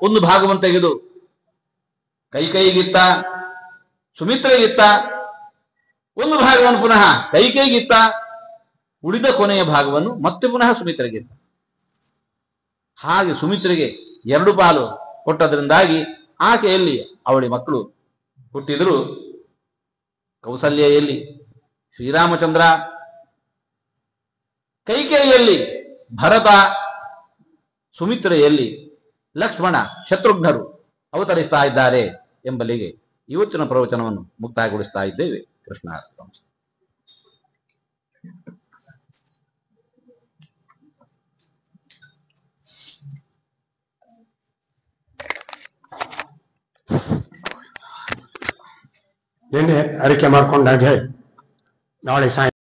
ಒಂದು ಭಾಗವನ್ನು ತೆಗೆದು ಕೈಕೈಗಿತ್ತ, ಸುಮಿತ್ರೆಗಿತ್ತ, ಒಂದು ಭಾಗವನ್ನು ಪುನಃ ಕೈಕೈಗಿತ್ತ, ಉಳಿದ ಕೊನೆಯ ಭಾಗವನ್ನು ಮತ್ತೆ ಪುನಃ ಸುಮಿತ್ರೆಗಿತ್ತ. ಹಾಗೆ ಸುಮಿತ್ರೆಗೆ 2 ಪಾಲು ಕೊಟ್ಟದ್ರಿಂದಾಗಿ ಆಕೆಯಲ್ಲಿ ಅವಳಿ ಮಕ್ಕಳು ಹುಟ್ಟಿದರು. ಕೌಸಲ್ಯಲ್ಲಿ ಶ್ರೀರಾಮಚಂದ್ರ, ಕೈಕೇಯಿಯಲ್ಲಿ ಭರತ, ಸುಮಿತ್ರೆಯಲ್ಲಿ ಲಕ್ಷ್ಮಣ, ಶತ್ರುಘ್ನರು ಅವತರಿಸ್ತಾ ಇದ್ದಾರೆ ಎಂಬಲ್ಲಿಗೆ ಇವತ್ತಿನ ಪ್ರವಚನವನ್ನು ಮುಕ್ತಾಯಗೊಳಿಸ್ತಾ ಇದ್ದೇವೆ. ಕೃಷ್ಣಾರ್ಪಣ. ನಿನ್ನೆ ಅರಿಕೆ ಮಾಡ್ಕೊಂಡಾಗೆ ನಾಳೆ ಸಾಯಂಕಾಲ